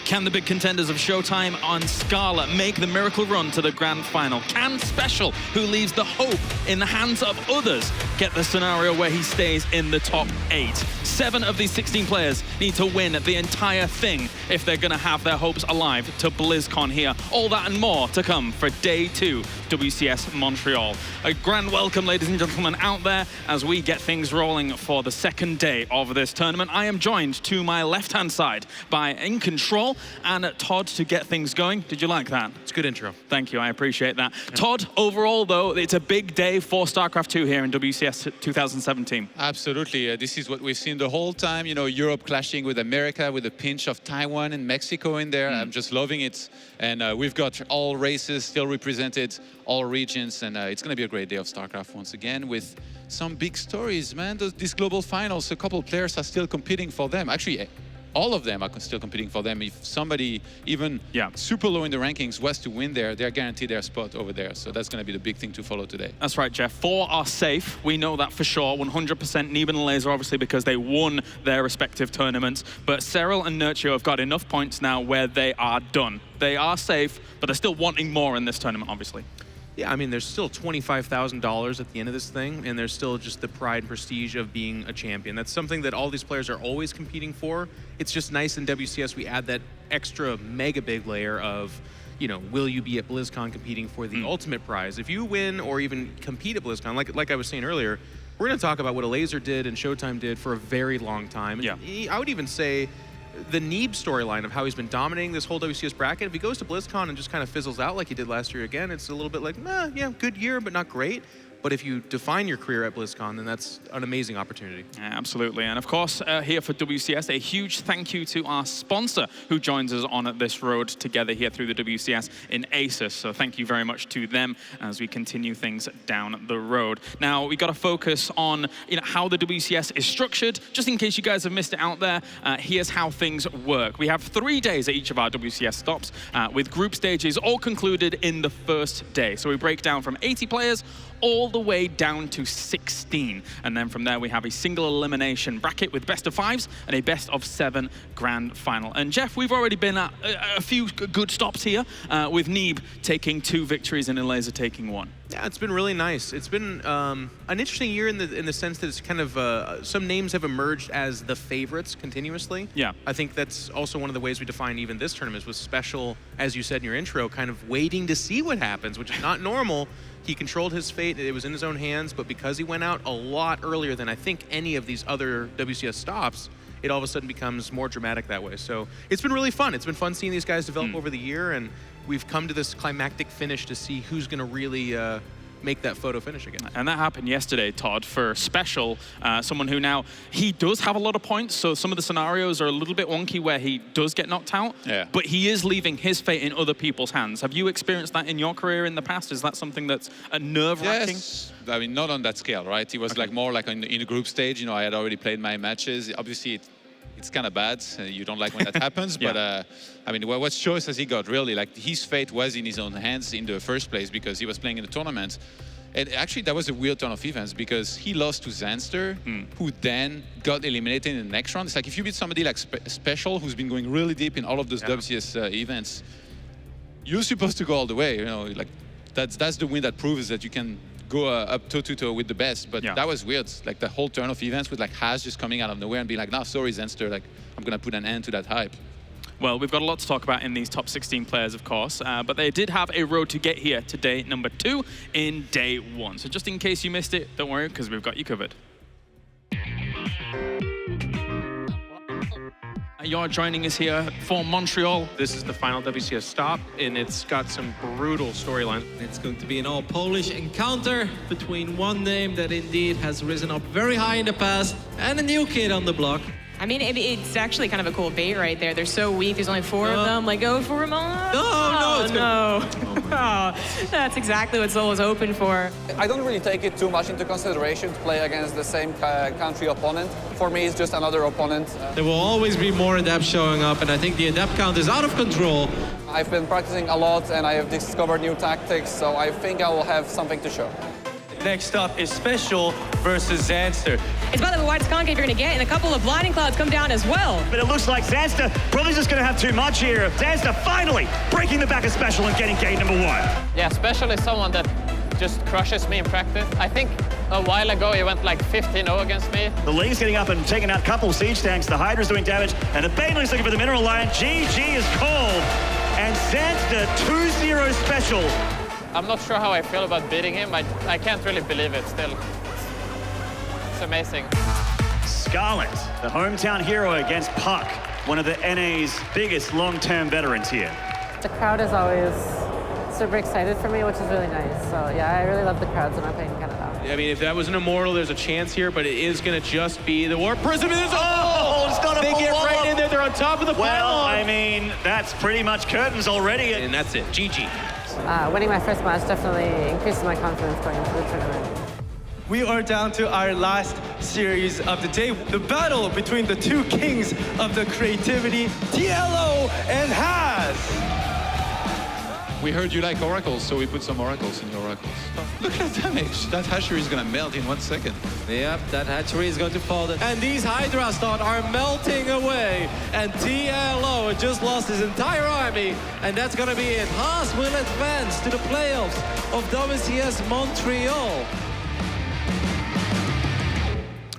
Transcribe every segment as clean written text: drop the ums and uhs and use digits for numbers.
Can the big contenders of Showtime on Scarlett make the miracle run to the grand final? Can Special, who leaves the hope in the hands of others, get the scenario where he stays in the top 8? 7 of these 16 players need to win the entire thing if they're going to have their hopes alive to BlizzCon here. All that and more to come for Day 2, WCS Montreal. A grand welcome, ladies and gentlemen, out there as we get things rolling for the second day of this tournament. I am joined to my left-hand side by In Control and Todd to get things going. Did you like that? It's a good intro. Thank you, I appreciate that. Yeah. Todd, overall though, it's a big day for StarCraft 2 here in WCS 2017. Absolutely, this is what we've seen the whole time, you know, Europe clashing with America with a pinch of Taiwan and Mexico in there. I'm just loving it. And we've got all races still represented, all regions, and it's gonna be a great day of StarCraft once again with some big stories, man. These global finals, a couple players are still competing for them. Actually, all of them are still competing for them. If somebody even super low in the rankings was to win there, they're guaranteed their spot over there. So that's going to be the big thing to follow today. That's right, Jeff. 4 are safe. We know that for sure. 100% Neeb and Laser, obviously, because they won their respective tournaments. But Cyril and Nurtio have got enough points now where they are done. They are safe, but they're still wanting more in this tournament, obviously. Yeah, I mean, there's still $25,000 at the end of this thing, and there's still just the pride and prestige of being a champion. That's something that all these players are always competing for. It's just nice in WCS we add that extra mega big layer of, you know, will you be at BlizzCon competing for the ultimate prize? If you win or even compete at BlizzCon, like I was saying earlier, we're going to talk about what a Laser did and Showtime did for a very long time. Yeah. I would even say the Neeb storyline of how he's been dominating this whole WCS bracket, if he goes to BlizzCon and just kind of fizzles out like he did last year again, it's a little bit like, yeah, good year, but not great. But if you define your career at BlizzCon, then that's an amazing opportunity. Yeah, absolutely. And of course, here for WCS, a huge thank you to our sponsor who joins us on this road together here through the WCS in Asus. So thank you very much to them as we continue things down the road. Now, we got to focus on how the WCS is structured. Just in case you guys have missed it out there, here's how things work. We have 3 days at each of our WCS stops with group stages all concluded in the first day. So we break down from 80 players all the way down to 16. And then from there, we have a single elimination bracket with best of 5s and a best of 7 grand final. And Jeff, we've already been at a few good stops here with Neeb taking 2 victories and Laser taking 1. Yeah, it's been really nice. It's been an interesting year in the sense that it's kind of, some names have emerged as the favorites continuously. Yeah. I think that's also one of the ways we define even this tournament was Special, as you said in your intro, kind of waiting to see what happens, which is not normal. He controlled his fate, it was in his own hands, but because he went out a lot earlier than I think any of these other WCS stops, it all of a sudden becomes more dramatic that way. So it's been really fun. It's been fun seeing these guys develop over the year, and we've come to this climactic finish to see who's going to really make that photo finish again. And that happened yesterday, Todd, for Special, someone who now, he does have a lot of points, so some of the scenarios are a little bit wonky where he does get knocked out, but he is leaving his fate in other people's hands. Have you experienced that in your career in the past? Is that something that's nerve-wracking? Yes, I mean, not on that scale, right? It was like more like in a group stage, you know, I had already played my matches. Obviously, it's kind of bad. You don't like when that happens, but I mean, what choice has he got, really? Like, his fate was in his own hands in the first place because he was playing in the tournament. And actually, that was a weird turn of events because he lost to Zanster, who then got eliminated in the next round. It's like if you beat somebody like Special, who's been going really deep in all of those WCS events, you're supposed to go all the way. You know, like that's the win that proves that you can go up toe-to-toe with the best. But that was weird. Like the whole turn of events with like Has just coming out of nowhere and being like, "No, sorry, Zanster. Like I'm gonna put an end to that hype." Well, we've got a lot to talk about in these top 16 players, of course, but they did have a road to get here to day number 2 in day 1. So just in case you missed it, don't worry, because we've got you covered. You're joining us here for Montreal. This is the final WCS stop, and it's got some brutal storyline. It's going to be an all-Polish encounter between one name that indeed has risen up very high in the past and a new kid on the block. I mean, it's actually kind of a cool bait right there. They're so weak. There's only 4 of them. Like, go for them all. No. That's exactly what Zol was hoping for. I don't really take it too much into consideration to play against the same country opponent. For me, it's just another opponent. There will always be more Adept showing up, and I think the Adept count is out of control. I've been practicing a lot, and I have discovered new tactics, so I think I will have something to show. Next up is Special versus Zanster. It's about the widest concave you're going to get, and a couple of blinding clouds come down as well. But it looks like Zanster probably just going to have too much here. Zanster finally breaking the back of Special and getting gate number 1. Yeah, Special is someone that just crushes me in practice. I think a while ago he went like 15-0 against me. The Ling's getting up and taking out a couple of siege tanks. The Hydra's doing damage, and the Baneling's looking for the mineral line. GG is called, and Zanster 2-0 Special. I'm not sure how I feel about beating him. I can't really believe it still. It's amazing. Scarlett, the hometown hero against Puck, one of the NA's biggest long-term veterans here. The crowd is always super excited for me, which is really nice. So yeah, I really love the crowds when I play in Canada. I mean, if that was an Immortal, there's a chance here, but it is going to just be the Warp Prism. Oh, it's not a they get right in there. They're on top of the pylon. Well, I mean, that's pretty much curtains already. And that's it. GG. Winning my first match definitely increases my confidence going into the tournament. We are down to our last series of the day. The battle between the two kings of the creativity, TLO and Haz. We heard you like oracles, so we put some oracles in your oracles. Look at that damage. That hatchery is going to melt in 1 second. Yep, that hatchery is going to fall. And these Hydra start are melting away. And TLO just lost his entire army. And that's going to be it. Haas will advance to the playoffs of WCS Montreal.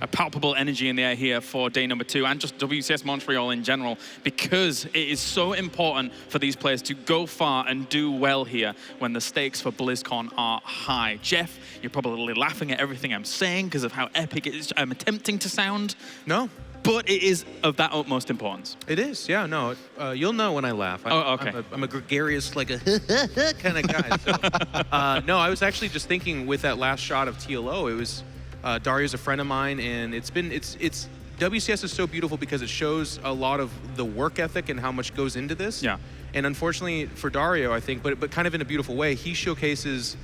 A palpable energy in the air here for day number 2 and just WCS Montreal in general, because it is so important for these players to go far and do well here when the stakes for BlizzCon are high. Jeff, you're probably laughing at everything I'm saying because of how epic it is I'm attempting to sound. No. But it is of that utmost importance. It is, yeah, no. You'll know when I laugh. Okay. I'm a gregarious, like a kind of guy. So. No, I was actually just thinking with that last shot of TLO, it was Dario's a friend of mine, and it's WCS is so beautiful because it shows a lot of the work ethic and how much goes into this. Yeah. And unfortunately for Dario, I think, but kind of in a beautiful way, he showcases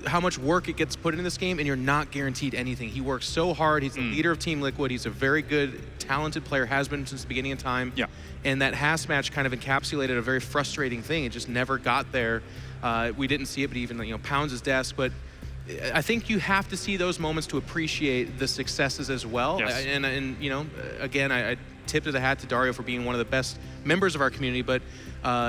how much work it gets put into this game, and you're not guaranteed anything. He works so hard. He's the leader of Team Liquid. He's a very good, talented player, has been since the beginning of time. Yeah. And that Haas match kind of encapsulated a very frustrating thing. It just never got there. We didn't see it, but even pounds his desk. But I think you have to see those moments to appreciate the successes as well. Yes. And again, I tipped the hat to Dario for being one of the best members of our community, but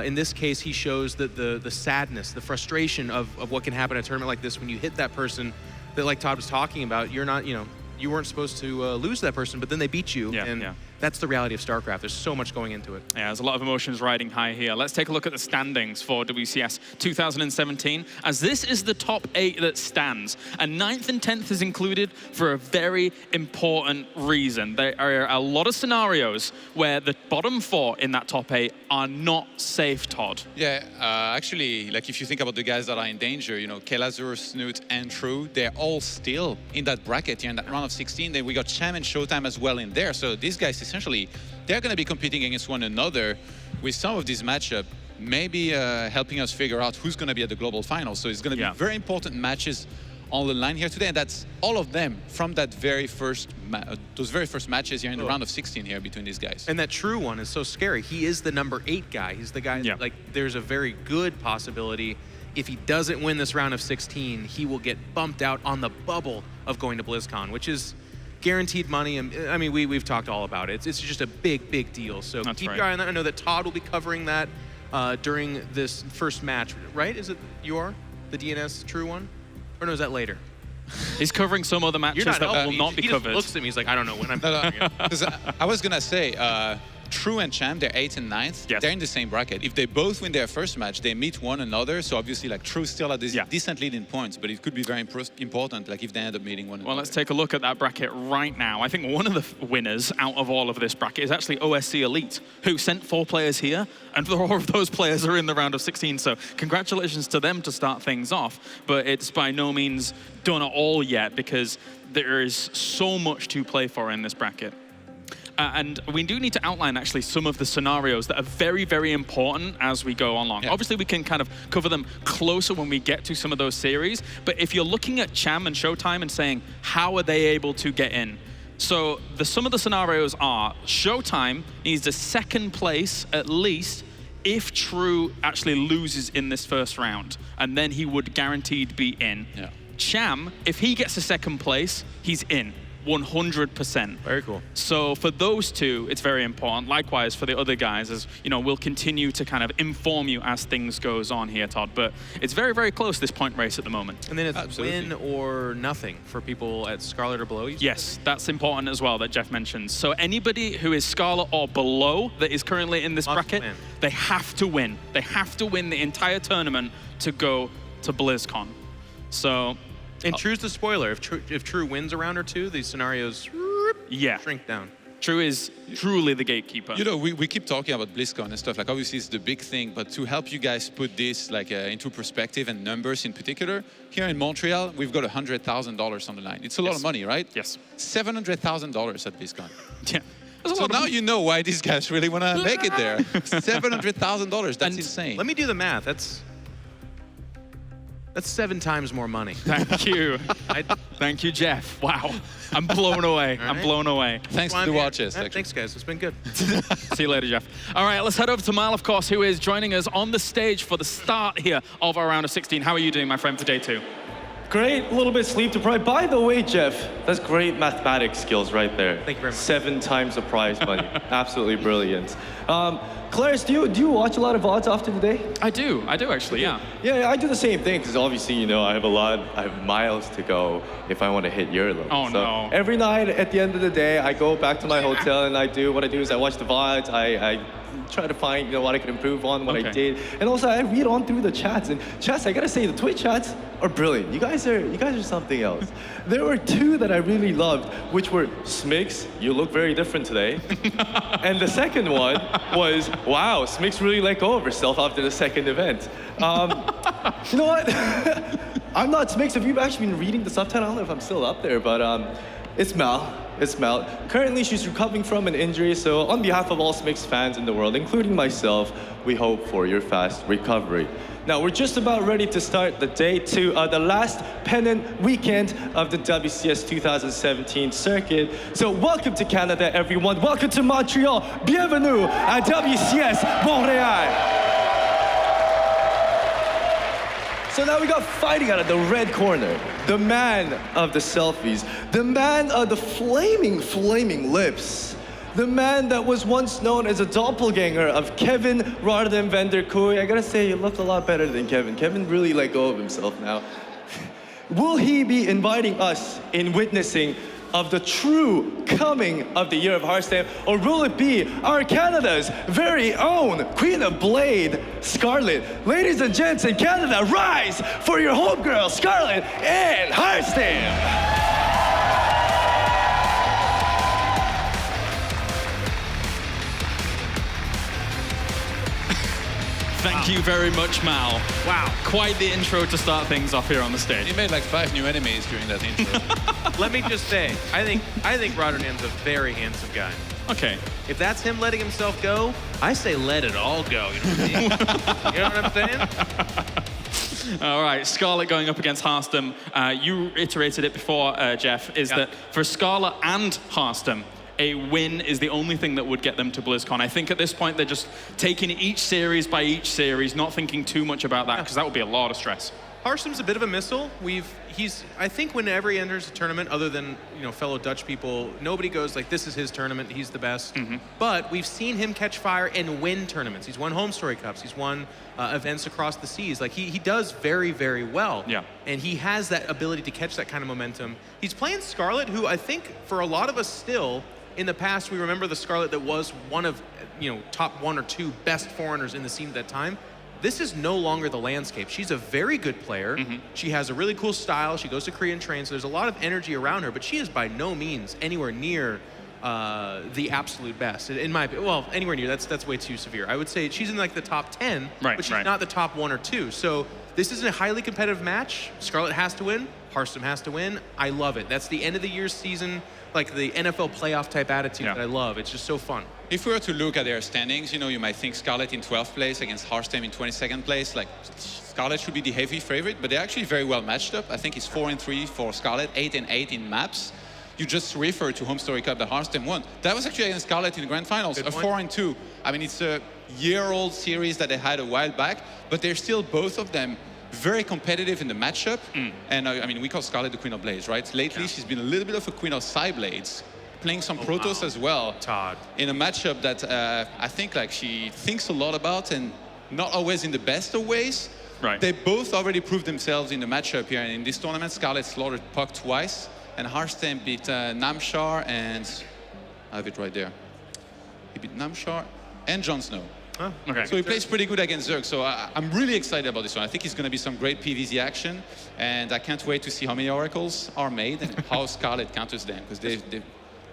in this case, he shows that the sadness, the frustration of what can happen at a tournament like this when you hit that person that, like Todd was talking about, you're not, you weren't supposed to lose that person, but then they beat you. Yeah. That's the reality of StarCraft. There's so much going into it. Yeah, there's a lot of emotions riding high here. Let's take a look at the standings for WCS 2017, as this is the top 8 that stands. And 9th and 10th is included for a very important reason. There are a lot of scenarios where the bottom 4 in that top 8 are not safe, Todd. Yeah, actually, like if you think about the guys that are in danger, Kelazur, Snoot, and True, they're all still in that bracket here in that round of 16. Then we got Cham and Showtime as well in there. So these guys, essentially, they're going to be competing against one another with some of these matchups, maybe helping us figure out who's going to be at the global finals. So it's going to be very important matches on the line here today, and that's all of them from that those very first matches here in the round of 16 here between these guys. And that True one is so scary. He is the number 8 guy. He's the guy that, there's a very good possibility if he doesn't win this round of 16, he will get bumped out on the bubble of going to BlizzCon, which is guaranteed money. And I mean, we've talked all about it. It's just a big deal. So keep your eye on that. I know that Todd will be covering that during this first match, right? Is it the DNS True one? Or no, is that later? He's covering some other matches that will not be covered. He looks at me, he's like, I don't know when I'm covering it. I was going to say, True and Cham, they're 8th and 9th. Yes. They're in the same bracket. If they both win their first match, they meet one another. So obviously, like, True still at this decent lead in points, but it could be very important, like, if they end up meeting one another. Well, let's take a look at that bracket right now. I think one of the winners out of all of this bracket is actually OSC Elite, who sent 4 players here, and 4 of those players are in the round of 16. So congratulations to them to start things off. But it's by no means done at all yet, because there is so much to play for in this bracket. And we do need to outline, actually, some of the scenarios that are very, very important as we go along. Yeah. Obviously, we can kind of cover them closer when we get to some of those series. But if you're looking at Cham and Showtime and saying, how are they able to get in? So some of the scenarios are, Showtime needs a 2nd place at least if True actually loses in this first round. And then he would guaranteed be in. Yeah. Cham, if he gets a second place, he's in. 100%. Very cool. So for those two, it's very important. Likewise for the other guys, as you know, we'll continue to kind of inform you as things goes on here, Todd. But it's very, very close, this point race at the moment. And then it's Absolutely. win or nothing for people at Scarlett or below. Yes, that's important as well that Jeff mentions. So anybody who is Scarlett or below that is currently in this bracket, they have to win. They have to win the entire tournament to go to BlizzCon. So. And True's the spoiler. If True wins a round or two, these scenarios shrink down. True is truly the gatekeeper. You know, we keep talking about BlizzCon and stuff. Like, obviously, it's the big thing. But to help you guys put this like into perspective and numbers in particular, here in Montreal, we've got $100,000 on the line. It's a lot of money, right? Yes. $700,000 at BlizzCon. Yeah. So now you know why these guys really want to make it there. $700,000. That's insane. Let me do the math. That's 7 times more money. Thank you. Thank you, Jeff. Wow. I'm blown away. Right. I'm blown away. Thanks to the watches. Thanks, guys. It's been good. See you later, Jeff. All right, let's head over to Mal, of course, who is joining us on the stage for the start here of our round of 16. How are you doing, my friend, for day 2? Great, a little bit sleep deprived. By the way, Jeff, that's great mathematics skills right there. Thank you very much. 7 times the prize money. Absolutely brilliant. Clarence, do you watch a lot of VODs after the day? I do actually, yeah. Yeah, I do the same thing because obviously, you know, I have miles to go if I want to hit your level. Oh, so no. Every night at the end of the day, I go back to my hotel and what I do is I watch the VODs. I try to find, you know, what I could improve on, what I did. And also I read on through the chats. And chats, I gotta say, the Twitch chats are brilliant. You guys are something else. There were 2 that I really loved, which were Smix, you look very different today. And the second one was, wow, Smix really let go of herself after the second event. You know what? I'm not Smix. Have you actually been reading the subtitle? I don't know if I'm still up there, but it's Mal. It's Mel. Currently, she's recovering from an injury, so on behalf of all Smix fans in the world, including myself, we hope for your fast recovery. Now, we're just about ready to start the day 2, the last pennant weekend of the WCS 2017 circuit. So welcome to Canada, everyone. Welcome to Montreal. Bienvenue à WCS Montreal. So now we got fighting out of the red corner, the man of the selfies, the man of the flaming lips, the man that was once known as a doppelganger of Kevin rather than Vander Kooi. I gotta say, you look a lot better than Kevin. Kevin really let go of himself now. Will he be inviting us in witnessing of the true coming of the year of Harstem, or will it be our Canada's very own Queen of Blade, Scarlett? Ladies and gents in Canada, rise for your homegirl, Scarlett and Harstem! Thank you very much, Mal. Wow. Quite the intro to start things off here on the stage. He made like 5 new enemies during that intro. Let me just say, I think Rotterdam's a very handsome guy. Okay. If that's him letting himself go, I say let it all go. You know what I mean? You know what I'm saying? All right, Scarlett going up against Harstem. You iterated it before, Jeff, is that for Scarlett and Harstem, a win is the only thing that would get them to BlizzCon. I think at this point they're just taking each series by each series, not thinking too much about that, because that would be a lot of stress. Harstem's a bit of a missile. I think whenever he enters a tournament, other than fellow Dutch people, nobody goes like, this is his tournament, he's the best. But we've seen him catch fire and win tournaments. He's won Home Story Cups, he's won events across the seas. Like he does very, very well. Yeah. And he has that ability to catch that kind of momentum. He's playing Scarlett, who I think for a lot of us still, in the past, we remember the Scarlett that was one of, top 1 or 2 best foreigners in the scene at that time. This is no longer the landscape. She's a very good player. She has a really cool style. She goes to Korean train, so there's a lot of energy around her, but she is by no means anywhere near the absolute best. In my opinion, well, anywhere near, that's way too severe. I would say she's in like the top 10, but she's not the top 1 or 2. So this is a highly competitive match. Scarlett has to win. Harstem has to win. I love it. That's the end of the year season, like the NFL playoff type attitude that I love. It's just so fun. If we were to look at their standings, you might think Scarlett in 12th place against Harstem in 22nd place. Like, Scarlett should be the heavy favorite, but they're actually very well matched up. I think it's 4-3 for Scarlett, 8-8 in maps. You just referred to Home Story Cup that Harstem won. That was actually against Scarlett in the grand finals, a 4-2. I mean, it's a year-old series that they had a while back, but they're still both of them very competitive in the matchup. And I mean, we call Scarlett the Queen of Blades, right? Lately, she's been a little bit of a Queen of Side Blades, playing some Protoss as well. Todd. In a matchup that I think like she thinks a lot about and not always in the best of ways. Right. They both already proved themselves in the matchup here. And in this tournament, Scarlett slaughtered Puck twice, and Harstem beat Namshar and I have it right there. He beat Namshar and Jon Snow. Oh, okay. So he plays pretty good against Zerg. So I'm really excited about this one. I think it's going to be some great PvZ action. And I can't wait to see how many oracles are made and how Scarlett counters them. Because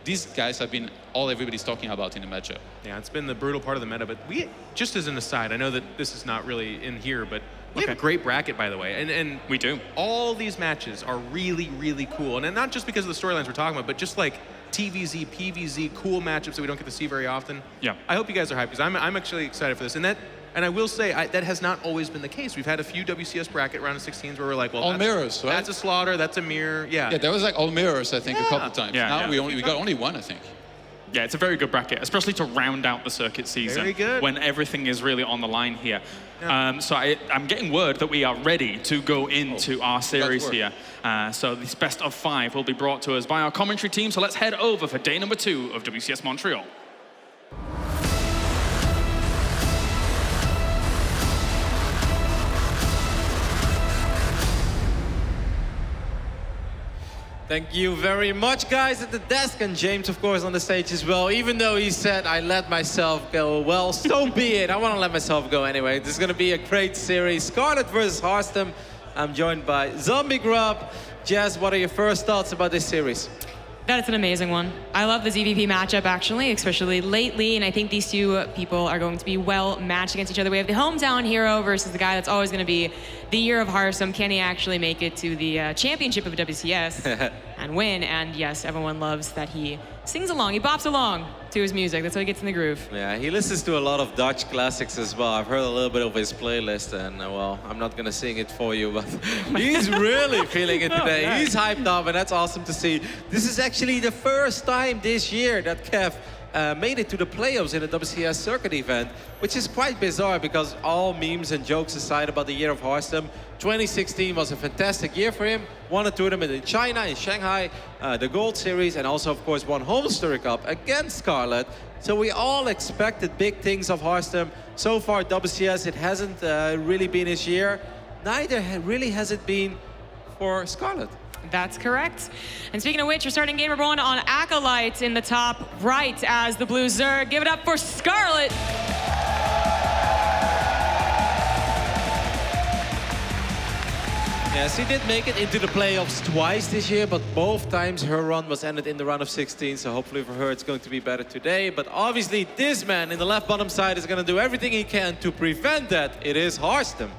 these guys have been all everybody's talking about in the matchup. Yeah, it's been the brutal part of the meta. But we, just as an aside, I know that this is not really in here, but we have a great bracket, by the way. And we do. All these matches are really, really cool. And not just because of the storylines we're talking about, but just like TvZ, PvZ, cool matchups that we don't get to see very often. Yeah. I hope you guys are hyped because I'm actually excited for this. And I will say that has not always been the case. We've had a few WCS bracket round of 16s where we're like, well, all mirrors, right? That's a slaughter, that's a mirror. Yeah. Yeah, there was like all mirrors, I think, a couple times. Yeah, now we got only one, I think. Yeah, it's a very good bracket, especially to round out the circuit season. Very good. When everything is really on the line here. Yeah. So I'm getting word that we are ready to go into our series here. So this best of 5 will be brought to us by our commentary team. So let's head over for day number 2 of WCS Montreal. Thank you very much, guys, at the desk, and James, of course, on the stage as well. Even though he said I let myself go, well, so be it. I want to let myself go anyway. This is going to be a great series. Scarlett versus Harstem. I'm joined by Zombie Grub. Jess, what are your first thoughts about this series? That is an amazing one. I love this EVP matchup, actually, especially lately, and I think these two people are going to be well matched against each other. We have the hometown hero versus the guy that's always going to be the year of Harstem. Can he actually make it to the championship of WCS and win? And yes, everyone loves that he sings along, he bops along to his music. That's how he gets in the groove. Yeah, he listens to a lot of Dutch classics as well. I've heard a little bit of his playlist, and well, I'm not gonna sing it for you, but he's really feeling it today. Oh, he's hyped up, and that's awesome to see. This is actually the first time this year that Kev made it to the playoffs in the WCS Circuit event, which is quite bizarre because all memes and jokes aside about the year of Harstem, 2016 was a fantastic year for him. Won a tournament in China, in Shanghai, the Gold Series, and also, of course, won Home Story Cup against Scarlett. So we all expected big things of Harstem. So far, WCS, it hasn't really been his year. Neither really has it been for Scarlett. That's correct. And speaking of which, we're starting game number 1 on Acolyte in the top right as the Blue Zerg. Give it up for Scarlett. Yes, he did make it into the playoffs twice this year, but both times her run was ended in the round of 16, so hopefully for her it's going to be better today. But obviously this man in the left bottom side is going to do everything he can to prevent that. It is Harstem.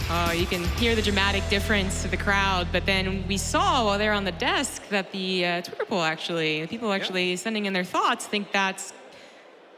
Oh, you can hear the dramatic difference to the crowd, but then we saw while they were on the desk that the Twitter poll actually, the people actually sending in their thoughts think that's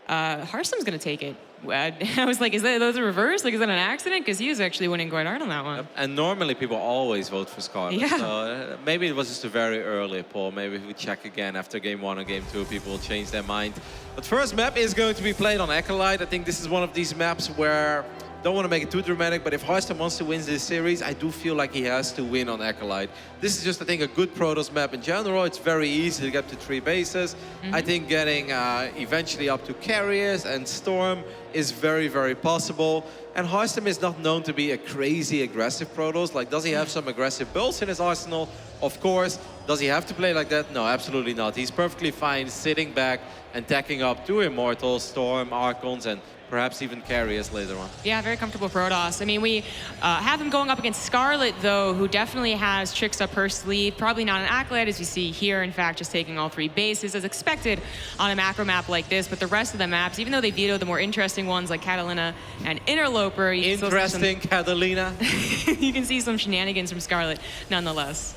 Harstem's going to take it. I was like, is those a reverse? Like, is that an accident? Because he was actually winning quite hard on that one. And normally people always vote for Scarlett. Yeah. So maybe it was just a very early poll. Maybe if we check again after game 1 or game 2, people will change their mind. But first map is going to be played on Acolyte. I think this is one of these maps where don't want to make it too dramatic, but if Harstem wants to win this series, I do feel like he has to win on Acolyte. This is just, I think, a good Protoss map in general. It's very easy to get to 3 bases. I think getting eventually up to Carriers and Storm is very, very possible. And Harstem is not known to be a crazy aggressive Protoss. Like, does he have some aggressive builds in his arsenal? Of course. Does he have to play like that? No, absolutely not. He's perfectly fine sitting back and tacking up 2 Immortals, Storm, Archons, and perhaps even Carriers later on. Yeah, very comfortable Protoss. I mean, we have him going up against Scarlett, though, who definitely has tricks up her sleeve. Probably not an Acolyte, as you see here, in fact, just taking all 3 bases, as expected on a macro map like this. But the rest of the maps, even though they veto the more interesting ones like Catalina and Interloper, you interesting Catalina. you can see some shenanigans from Scarlett, nonetheless.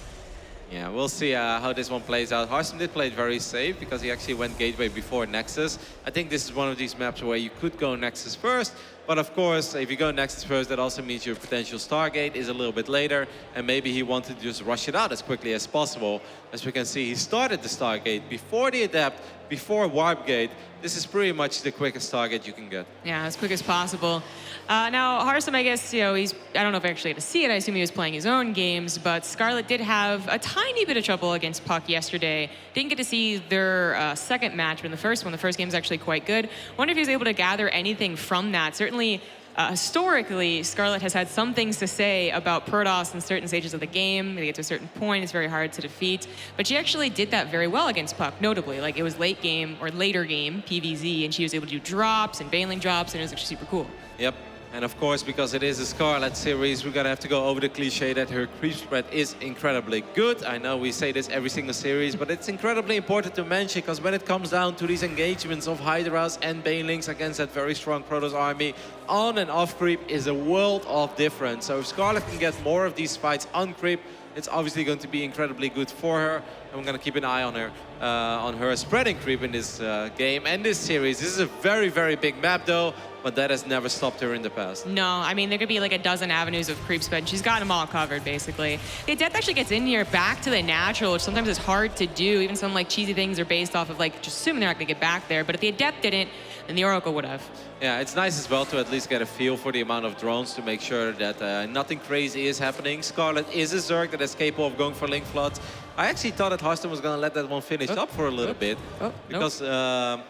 Yeah, we'll see how this one plays out. Harstem did play it very safe because he actually went Gateway before Nexus. I think this is one of these maps where you could go Nexus first, but of course, if you go Nexus first, that also means your potential Stargate is a little bit later, and maybe he wanted to just rush it out as quickly as possible. As we can see, he started the Stargate before the Adept, before Warp Gate, this is pretty much the quickest target you can get. Yeah, as quick as possible. Now, Harstem, I guess, I don't know if I actually had to see it. I assume he was playing his own games, but Scarlett did have a tiny bit of trouble against Puck yesterday. Didn't get to see their second match, but in the first game was actually quite good. Wonder if he was able to gather anything from that. Certainly, historically, Scarlett has had some things to say about Protoss in certain stages of the game. They get to a certain point, it's very hard to defeat. But she actually did that very well against Puck, notably. Like, it was late game, or later game, PvZ, and she was able to do drops and bailing drops, and it was actually super cool. Yep. And of course, because it is a Scarlett series, we're gonna have to go over the cliche that her creep spread is incredibly good. I know we say this every single series, but it's incredibly important to mention, because when it comes down to these engagements of Hydras and Banelings against that very strong Protoss army, on and off creep is a world of difference. So if Scarlett can get more of these fights on creep, it's obviously going to be incredibly good for her. And we're going to keep an eye on her spreading creep in this game and this series. This is a very, very big map, though, but that has never stopped her in the past. No, I mean, there could be like a dozen avenues of creep spread. She's got them all covered, basically. The Adept actually gets in here back to the natural, which sometimes is hard to do. Even some like cheesy things are based off of like just assuming they're not going to get back there. But if the Adept didn't, then the Oracle would have. Yeah, it's nice as well to at least get a feel for the amount of drones to make sure that nothing crazy is happening. Scarlett is a Zerg that is capable of going for Link Floods. I actually thought that Harstem was going to let that one finish up for a little bit. Because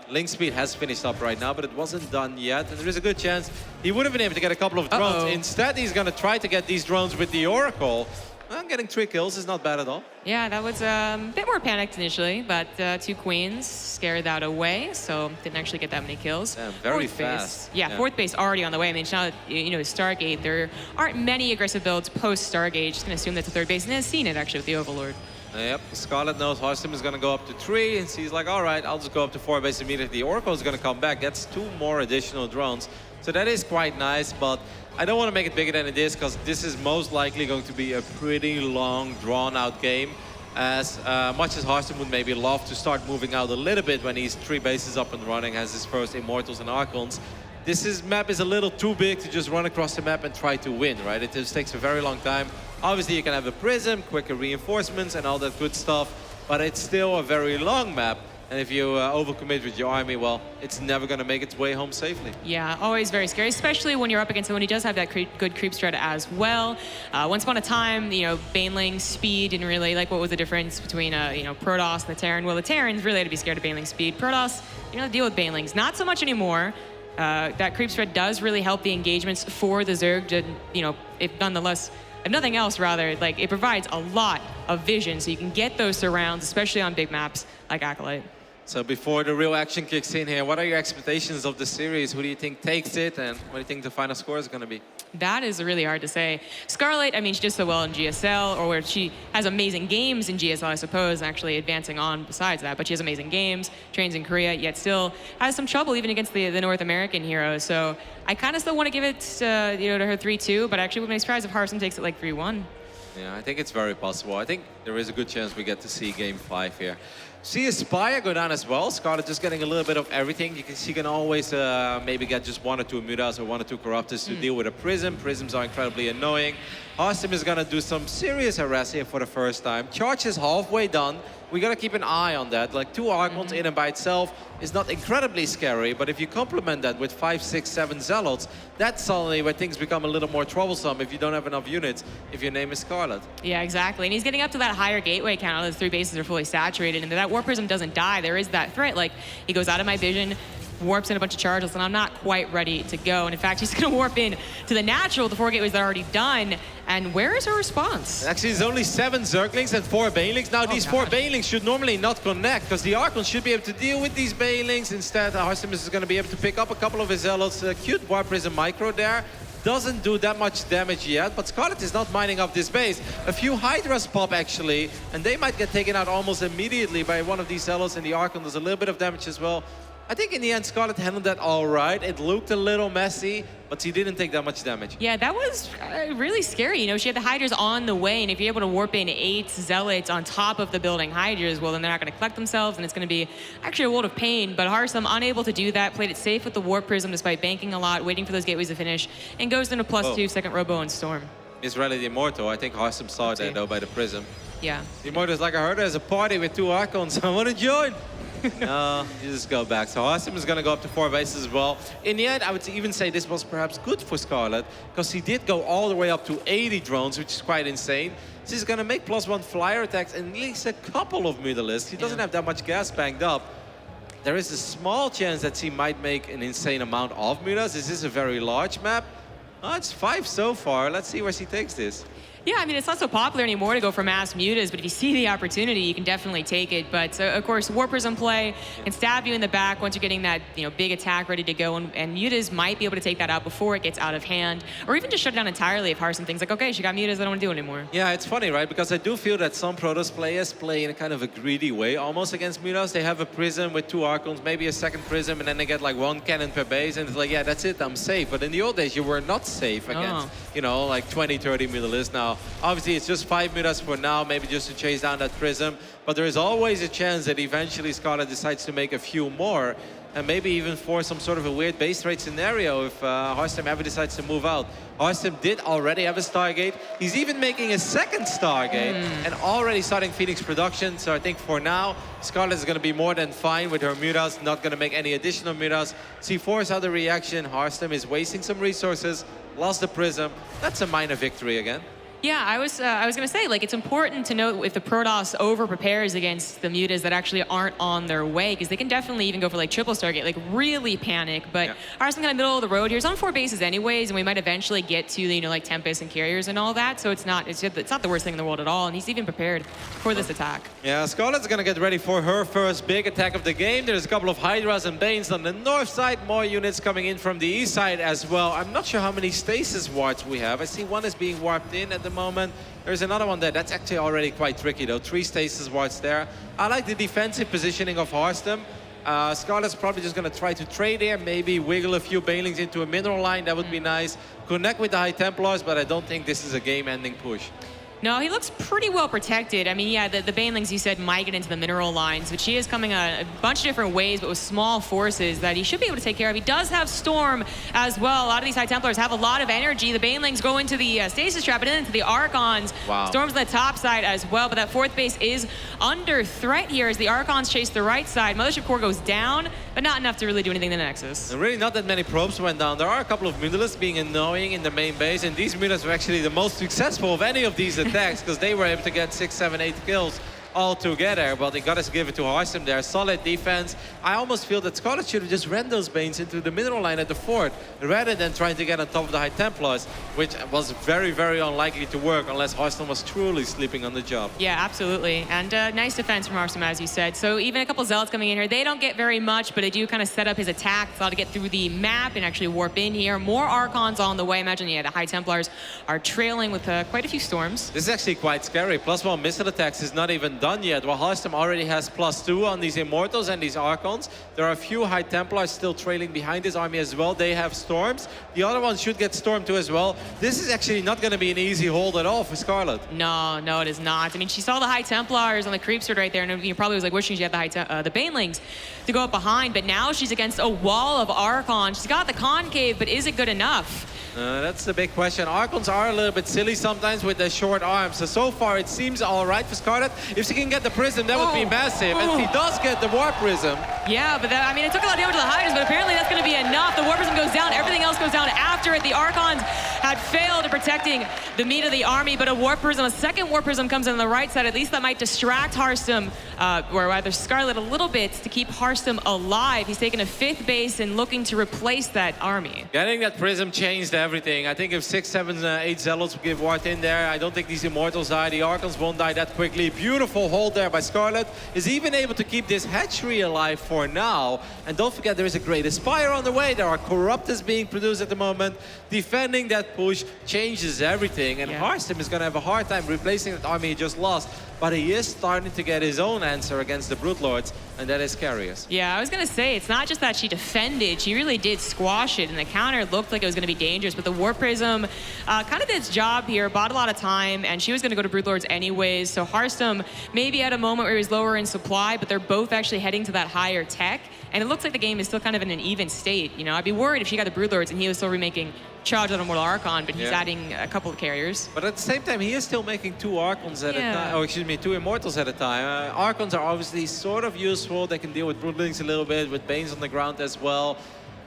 Link Speed has finished up right now, but it wasn't done yet. And there is a good chance he would have been able to get a couple of drones. Instead, he's going to try to get these drones with the Oracle. Well, getting 3 kills is not bad at all. Yeah, that was a bit more panicked initially, but 2 queens scared that away, so didn't actually get that many kills. Yeah, very fourth fast. Base. Yeah, fourth base already on the way. I mean, now, Stargate, there aren't many aggressive builds post-Stargate. Just going to assume that's a third base, and has seen it actually with the Overlord. Yep, Scarlett knows Harstem is going to go up to 3, and she's like, all right, I'll just go up to 4 base immediately. The Oracle is going to come back. That's 2 more additional drones. So that is quite nice, but I don't want to make it bigger than it is, because this is most likely going to be a pretty long, drawn-out game. As much as Harstem would maybe love to start moving out a little bit when he's 3 bases up and running, has his first Immortals and Archons, this map is a little too big to just run across the map and try to win, right? It just takes a very long time. Obviously, you can have a prism, quicker reinforcements, and all that good stuff, but it's still a very long map. And if you overcommit with your army, well, it's never going to make its way home safely. Yeah, always very scary, especially when you're up against someone who does have that good creep strat as well. Once upon a time, Baneling speed didn't really, like, what was the difference between, Protoss and the Terran? Well, the Terrans really had to be scared of Baneling speed. Protoss, deal with Banelings. Not so much anymore. That creep strat does really help the engagements for the Zerg to, if nothing else, rather, like, it provides a lot of vision, so you can get those surrounds, especially on big maps like Acolyte. So before the real action kicks in here, what are your expectations of the series? Who do you think takes it, and what do you think the final score is going to be? That is really hard to say. Scarlett, I mean, she does so well in GSL, or where she has amazing games in GSL, I suppose, actually advancing on besides that. But she has amazing games, trains in Korea, yet still has some trouble even against the North American heroes. So I kind of still want to give it, to her 3-2, but I actually wouldn't be surprised if Harstem takes it like 3-1. Yeah, I think it's very possible. I think there is a good chance we get to see Game 5 here. See a Spire go down as well. Scarlett just getting a little bit of everything. She can always maybe get just 1 or 2 Mutas or 1 or 2 Corruptors to deal with a Prism. Prisms are incredibly annoying. Harstem is going to do some serious harass here for the first time. Charge is halfway done. We got to keep an eye on that. Like 2 Archons in and by itself is not incredibly scary, but if you complement that with 5, 6, 7 Zealots, that's suddenly where things become a little more troublesome if you don't have enough units, if your name is Scarlett. Yeah, exactly. And he's getting up to that higher gateway count. Those 3 bases are fully saturated, and that Warp Prism doesn't die. There is that threat. Like, he goes out of my vision, warps in a bunch of charges, and I'm not quite ready to go. And in fact, he's going to warp in to the natural, the 4 gateways that are already done. And where is her response? Actually, there's only 7 Zerglings and 4 Banelings. Now, these 4 Banelings should normally not connect, because the Archons should be able to deal with these Banelings. Instead, Harstem is going to be able to pick up a couple of his Zealots. Cute Warp Prism Micro there. Doesn't do that much damage yet, but Scarlett is not mining up this base. A few Hydras pop, actually, and they might get taken out almost immediately by one of these Zealots, and the Archon does a little bit of damage as well. I think in the end, Scarlett handled that all right. It looked a little messy, but she didn't take that much damage. Yeah, that was really scary. She had the Hydras on the way, and if you're able to warp in 8 Zealots on top of the building Hydras, well, then they're not going to collect themselves, and it's going to be actually a world of pain. But Harstem, unable to do that, played it safe with the Warp Prism despite banking a lot, waiting for those gateways to finish, and goes into +2 second Robo and Storm. Misread the Immortal. I think Harstem saw that, though, by the Prism. Yeah. The Immortal is like, I heard there's a party with 2 Archons. I want to join. No, you just go back. So Harstem is going to go up to 4 bases as well. In the end, I would even say this was perhaps good for Scarlett, because he did go all the way up to 80 drones, which is quite insane. So he's going to make +1 flyer attacks and at least a couple of Mutalisks. He doesn't have that much gas banked up. There is a small chance that he might make an insane amount of Mutas. This is a very large map. Oh, it's 5 so far. Let's see where she takes this. Yeah, I mean, it's not so popular anymore to go for mass mutas, but if you see the opportunity, you can definitely take it. But of course, Warp Prism play can stab you in the back once you're getting that big attack ready to go, and mutas might be able to take that out before it gets out of hand, or even just shut it down entirely if Harstem thinks like, okay, she got mutas, I don't want to do it anymore. Yeah, it's funny, right? Because I do feel that some Protoss players play in a kind of a greedy way, almost against mutas. They have a prism with 2 Archons, maybe a second prism, and then they get like 1 cannon per base, and it's like, yeah, that's it, I'm safe. But in the old days, you were not safe against, like 20, 30 Mutalisks. Now, obviously, it's just 5 mutas for now, maybe just to chase down that prism. But there is always a chance that eventually Scarlett decides to make a few more, and maybe even for some sort of a weird base trade scenario if Harstem ever decides to move out. Harstem did already have a Stargate. He's even making a second Stargate and already starting Phoenix production. So I think for now, Scarlett is going to be more than fine with her mutas, not going to make any additional mutas. C4 is other reaction. Harstem is wasting some resources, lost the prism. That's a minor victory again. Yeah, I was going to say, like, it's important to note if the Protoss over-prepares against the mutas that actually aren't on their way, because they can definitely even go for, like, triple Stargate, like, really panic. But Harstem kind of middle of the road here. He's on 4 bases anyways, and we might eventually get to, like, Tempest and Carriers and all that. So it's not the worst thing in the world at all, and he's even prepared for this attack. Yeah, Scarlett's going to get ready for her first big attack of the game. There's a couple of Hydras and Banes on the north side, more units coming in from the east side as well. I'm not sure how many stasis wards we have. I see one is being warped in at the moment. There's another one there. That's actually already quite tricky, though. 3 stasis wards there. I like the defensive positioning of Harstem. Scarlett's probably just going to try to trade here, maybe wiggle a few Banelings into a mineral line. That would be nice. Connect with the High Templars, but I don't think this is a game-ending push. No, he looks pretty well protected. I mean, yeah, the Banelings you said might get into the mineral lines, but she is coming a bunch of different ways, but with small forces that he should be able to take care of. He does have Storm as well. A lot of these High Templars have a lot of energy. The Banelings go into the Stasis Trap and then into the Archons. Wow. Storm's on the top side as well, but that 4th base is under threat here as the Archons chase the right side. Mothership Core goes down, but not enough to really do anything in the Nexus. And really not that many probes went down. There are a couple of Mutalisks being annoying in the main base, and these Mutalisks were actually the most successful of any of these attacks because they were able to get 6, 7, 8 kills all together, but they gotta give it to Harstem there. Solid defense. I almost feel that Scarlett should have just ran those Banes into the mineral line at the fort rather than trying to get on top of the High Templars, which was very, very unlikely to work unless Harstem was truly sleeping on the job. Yeah, absolutely. And nice defense from Harstem, as you said. So even a couple Zealots coming in here, they don't get very much, but they do kind of set up his attack. It's allowed to get through the map and actually warp in here. More Archons on the way. Imagine, yeah, the High Templars are trailing with quite a few Storms. This is actually quite scary. +1 missile attacks is not even done yet. While Harstem already has +2 on these Immortals and these Archons. There are a few High Templars still trailing behind his army as well. They have Storms. The other ones should get Storm too as well. This is actually not going to be an easy hold at all for Scarlett. No, it is not. I mean, she saw the High Templars on the creep sword right there, and you probably was like wishing she had the Banelings to go up behind, but now she's against a wall of Archons. She's got the Concave, but is it good enough? That's the big question. Archons are a little bit silly sometimes with their short arms. So far, it seems all right for Scarlett. If she can get the Prism, that would be massive. And she does get the Warp Prism. Yeah, but I mean, it took a lot of damage to the Hydras, but apparently that's going to be enough. The Warp Prism goes down. Everything else goes down after it. The Archons had failed at protecting the meat of the army, but a second Warp Prism comes in on the right side. At least that might distract Harstem, or rather Scarlett, a little bit to keep Harstem alive. He's taking a 5th base and looking to replace that army. Getting that Prism changed everything. I think if 6, 7, 8 Zealots give Ward in there, I don't think these Immortals die. The Archons won't die that quickly. Beautiful hold there by Scarlett. Is even able to keep this hatchery alive for now. And don't forget, there is a Great Aspire on the way. There are Corruptors being produced at the moment. Defending that push changes everything. And Harstem is going to have a hard time replacing that army he just lost. But he is starting to get his own answer against the Brute Lords, and that is Carriers. Yeah, I was going to say, it's not just that she defended, she really did squash it, and the counter looked like it was going to be dangerous, but the Warp Prism kind of did its job here, bought a lot of time, and she was going to go to Brute Lords anyways, so Harstem maybe at a moment where he was lower in supply, but they're both actually heading to that higher tech, and it looks like the game is still kind of in an even state. You know, I'd be worried if she got the Brute Lords and he was still remaking charge on a Mortal Archon, but he's adding a couple of carriers. But at the same time, he is still making 2 Archons at a time. Oh, excuse me, 2 Immortals at a time. Archons are obviously sort of useful. They can deal with Broodlings a little bit, with Banes on the ground as well.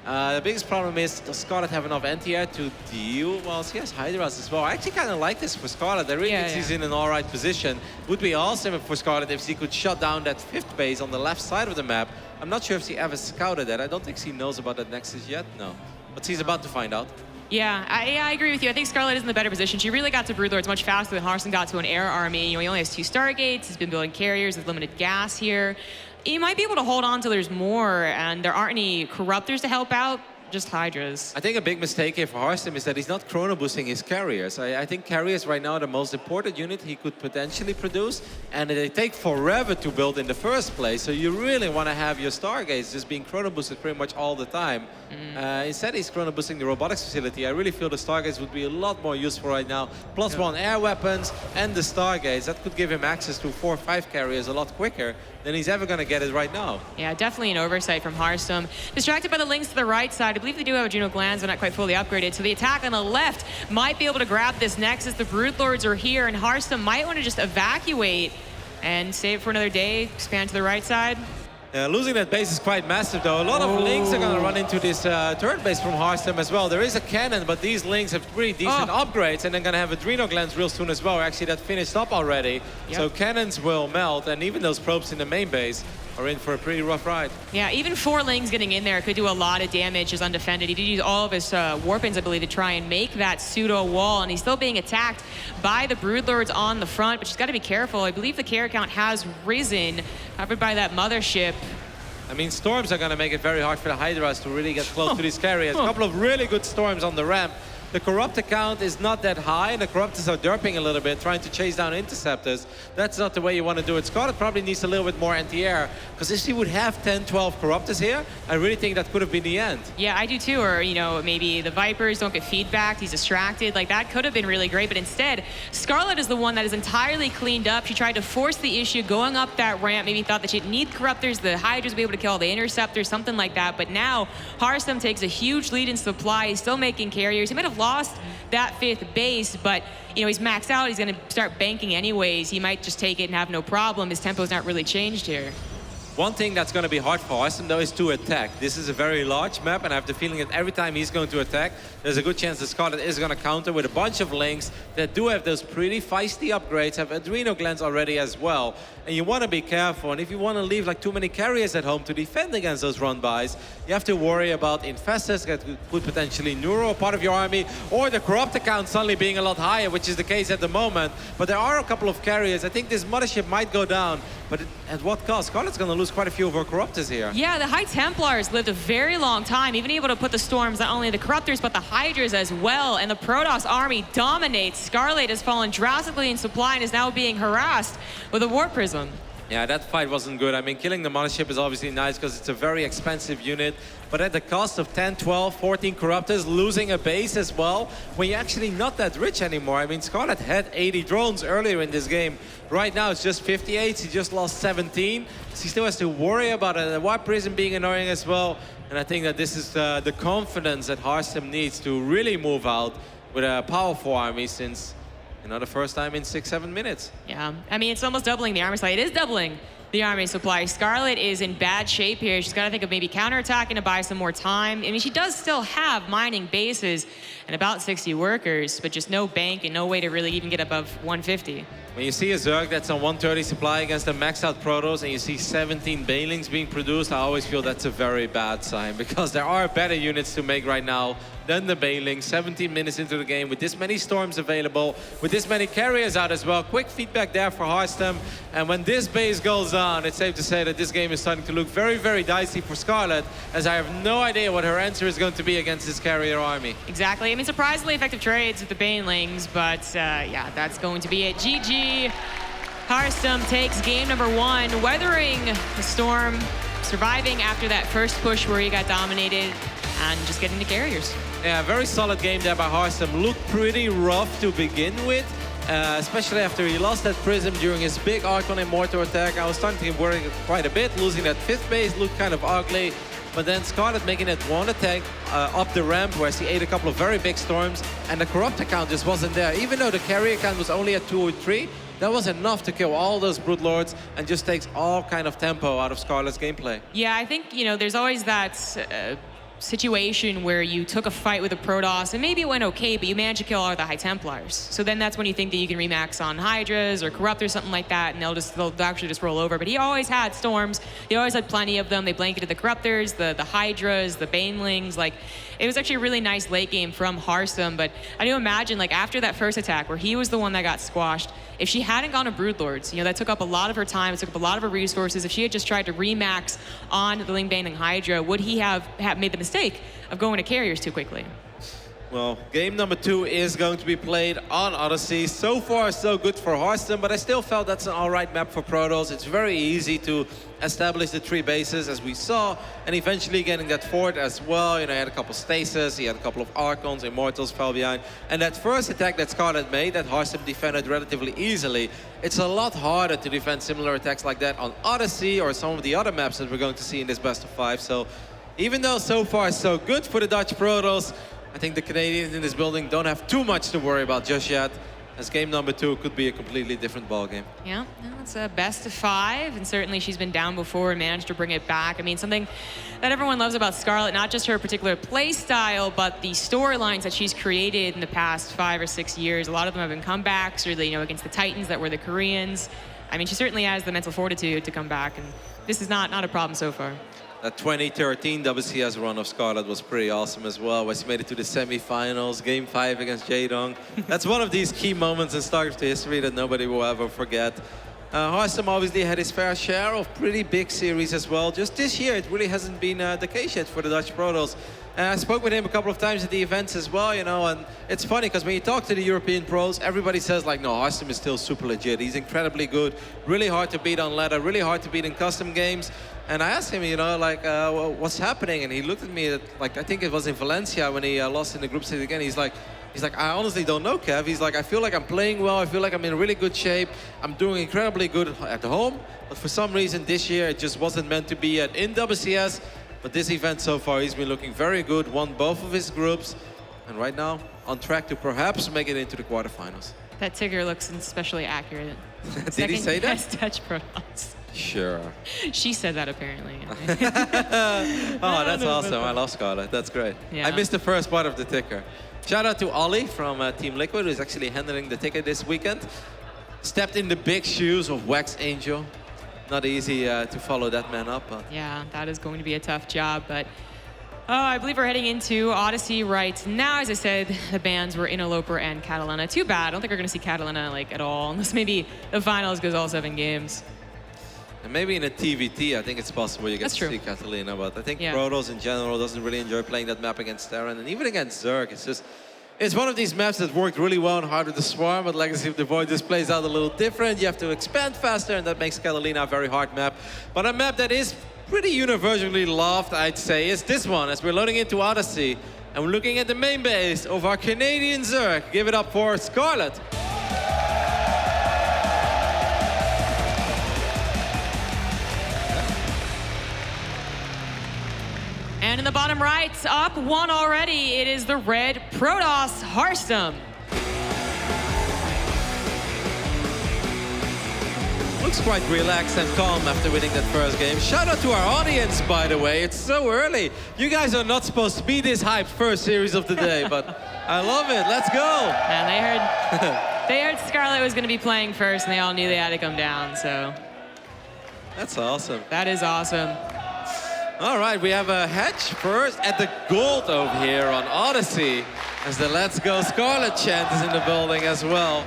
The biggest problem is, does Scarlett have enough anti-air to deal? Well, she has Hydras as well. I actually kind of like this for Scarlett. I really think she's in an alright position. Would be awesome for Scarlett if she could shut down that 5th base on the left side of the map. I'm not sure if she ever scouted that. I don't think she knows about that Nexus yet, no. But she's about to find out. Yeah, I agree with you. I think Scarlett is in the better position. She really got to Broodlords much faster than Harstem got to an air army. You know, he only has 2 Stargates. He's been building carriers with limited gas here. He might be able to hold on till there's more, and there aren't any Corruptors to help out. Just Hydras. I think a big mistake here for Harstem is that he's not chrono boosting his carriers. I think carriers right now are the most important unit he could potentially produce, and they take forever to build in the first place. So you really want to have your Stargates just being chrono boosted pretty much all the time. Instead, he's chrono boosting the robotics facility. I really feel the Stargates would be a lot more useful right now. +1 air weapons and the Stargates. That could give him access to 4 or 5 carriers a lot quicker than he's ever going to get it right now. Yeah, definitely an oversight from Harstem. Distracted by the links to the right side. I believe they do have adrenal glands, but not quite fully upgraded. So the attack on the left might be able to grab this Nexus. The Broodlords are here, and Harstem might want to just evacuate and save for another day, expand to the right side. Losing that base is quite massive, though. A lot of links are going to run into this turret base from Harstem as well. There is a cannon, but these links have pretty decent upgrades, and they're going to have adrenal glands real soon as well. Actually, that finished up already. So cannons will melt, and even those probes in the main base are in for a pretty rough ride. Yeah, even 4 Lings getting in there could do a lot of damage as undefended. He did use all of his Warpins, I believe, to try and make that pseudo wall, and he's still being attacked by the Broodlords on the front, but she's got to be careful. I believe the carrier count has risen, covered by that mothership. I mean, storms are going to make it very hard for the Hydras to really get close to these carriers. A couple of really good storms on the ramp. The Corruptor count is not that high, and the Corruptors are derping a little bit, trying to chase down Interceptors. That's not the way you want to do it. Scarlett probably needs a little bit more anti-air, because if she would have 10, 12 Corruptors here, I really think that could have been the end. Yeah, I do too. Or, you know, maybe the Vipers don't get feedback, he's distracted. Like, that could have been really great, but instead, Scarlett is the one that is entirely cleaned up. She tried to force the issue going up that ramp, maybe thought that she'd need Corruptors, the Hydras would be able to kill the Interceptors, something like that. But now, Harstem takes a huge lead in supply. He's still making carriers. He might have lost that 5th base, but you know, he's maxed out. He's going to start banking anyways. He might just take it and have no problem. His tempo's not really changed here. One thing that's going to be hard for Harstem, though, is to attack. This is a very large map, and I have the feeling that every time he's going to attack, there's a good chance that Scarlett is going to counter with a bunch of links that do have those pretty feisty upgrades, have adrenal glands already as well. And you want to be careful, and if you want to leave like too many carriers at home to defend against those run-bys, you have to worry about infestors that could potentially neuro a part of your army, or the corrupt count suddenly being a lot higher, which is the case at the moment. But there are a couple of carriers. I think this mothership might go down, but at what cost? Scarlett's going to lose quite a few of her Corruptors here. Yeah, the High Templars lived a very long time, even able to put the Storms, not only the Corruptors, but the Hydras as well. And the Protoss army dominates. Scarlett has fallen drastically in supply and is now being harassed with a Warp Prism. Yeah, that fight wasn't good. I mean, killing the mothership is obviously nice because it's a very expensive unit, but at the cost of 10, 12, 14 Corruptors, losing a base as well, when you're actually not that rich anymore. I mean, Scarlett had 80 drones earlier in this game. Right now, it's just 58. She just lost 17. She still has to worry about it. The Warp Prism being annoying as well. And I think that this is the confidence that Harstem needs to really move out with a powerful army, since, you know, the first time in 6-7 minutes. Yeah, I mean, it's almost doubling the army supply. It is doubling the army supply. Scarlett is in bad shape here. She's got to think of maybe counterattacking to buy some more time. I mean, she does still have mining bases and about 60 workers, but just no bank and no way to really even get above 150. When you see a Zerg that's on 130 supply against a maxed out Protoss and you see 17 Banelings being produced, I always feel that's a very bad sign, because there are better units to make right now than the Banelings. 17 minutes into the game with this many Storms available, with this many carriers out as well. Quick feedback there for Harstem. And when this base goes on, it's safe to say that this game is starting to look very, very dicey for Scarlett, as I have no idea what her answer is going to be against this carrier army. Exactly. I mean, surprisingly effective trades with the Banelings, but yeah, that's going to be it. GG. Harstem takes game number 1, weathering the storm, surviving after that first push where he got dominated, and just getting the carriers. Yeah, very solid game there by Harstem. Looked pretty rough to begin with, especially after he lost that Prism during his big Archon and Mortar attack. I was starting to worry quite a bit. Losing that 5th base looked kind of ugly. but then Scarlett making that one attack up the ramp where she ate a couple of very big storms, and the corrupt account just wasn't there. Even though the carry account was only at 2 or 3, that was enough to kill all those Brood Lords and just takes all kind of tempo out of Scarlett's gameplay. Yeah, I think, you know, there's always that situation where you took a fight with a Protoss and maybe it went okay, but you managed to kill all the High Templars. So then that's when you think that you can remax on Hydras or Corrupt or something like that, and they'll actually just roll over. But he always had Storms. He always had plenty of them. They blanketed the Corruptors, the Hydras, the Banelings. Like, it was actually a really nice late game from Harstem. But I do imagine, like, after that first attack where he was the one that got squashed, if she hadn't gone to Broodlords, you know, that took up a lot of her time, it took up a lot of her resources. If she had just tried to remax on the Ling-Bang Hydra, would he have made the mistake of going to carriers too quickly? Well, game number 2 is going to be played on Odyssey. So far, so good for Harstem, but I still felt that's an all right map for Protoss. It's very easy to establish the 3 bases, as we saw, and eventually getting that fort as well. You know, he had a couple stasis, he had a couple of Archons, Immortals fell behind. And that first attack that Scarlett made, that Harstem defended relatively easily, it's a lot harder to defend similar attacks like that on Odyssey or some of the other maps that we're going to see in this best of 5. So even though so far so good for the Dutch Protoss, I think the Canadians in this building don't have too much to worry about just yet, as game number 2 could be a completely different ballgame. Yeah, no, it's a best of 5, and certainly she's been down before and managed to bring it back. I mean, something that everyone loves about Scarlett, not just her particular play style, but the storylines that she's created in the past 5 or 6 years. A lot of them have been comebacks, really, you know, against the Titans that were the Koreans. I mean, she certainly has the mental fortitude to come back, and this is not a problem so far. That 2013 WCS run of Scarlett was pretty awesome as well, where she made it to the semifinals, game 5 against Jaedong. That's one of these key moments in StarCraft history that nobody will ever forget. Harstem obviously had his fair share of pretty big series as well. Just this year, it really hasn't been the case yet for the Dutch Protoss. And I spoke with him a couple of times at the events as well, you know, and it's funny because when you talk to the European pros, everybody says like, no, Harstem is still super legit. He's incredibly good, really hard to beat on ladder, really hard to beat in custom games. And I asked him, you know, like, what's happening? And he looked at me, like, I think it was in Valencia when he lost in the group stage again. He's like, I honestly don't know, Kev. He's like, I feel like I'm playing well. I feel like I'm in really good shape. I'm doing incredibly good at home. But for some reason this year, it just wasn't meant to be in WCS. But this event so far, he's been looking very good, won both of his groups. And right now, on track to perhaps make it into the quarterfinals. That ticker looks especially accurate. Did he say that? Second best Dutch Protoss. Sure. She said that apparently. Oh, that's awesome. I love Scarlett. That's great. Yeah. I missed the first part of the ticker. Shout out to Ollie from Team Liquid, who's actually handling the ticker this weekend. Stepped in the big shoes of Wax Angel. Not easy to follow that man up. But Yeah, that is going to be a tough job, but I believe we're heading into Odyssey right now. As I said, the bans were Interloper and Catalina. Too bad. I don't think we're going to see Catalina like at all, unless maybe the finals goes all 7 games. And maybe in a TVT, I think it's possible you get to see Catalina, but I think Protoss in general doesn't really enjoy playing that map against Terran, and even against Zerg. It's one of these maps that worked really well in Heart of the Swarm, but Legacy of the Void just plays out a little different. You have to expand faster, and that makes Catalina a very hard map. But a map that is pretty universally loved, I'd say, is this one, as we're loading into Odyssey, and we're looking at the main base of our Canadian Zerg. Give it up for Scarlett. And in the bottom right, up 1 already, it is the red Protoss Harstem. Looks quite relaxed and calm after winning that first game. Shout out to our audience, by the way. It's so early. You guys are not supposed to be this hyped first series of the day, but I love it. Let's go. And they heard Scarlett was going to be playing first, and they all knew they had to come down, so. That's awesome. That is awesome. All right, we have a Hedge first at the gold over here on Odyssey, as the Let's Go Scarlett chant is in the building as well.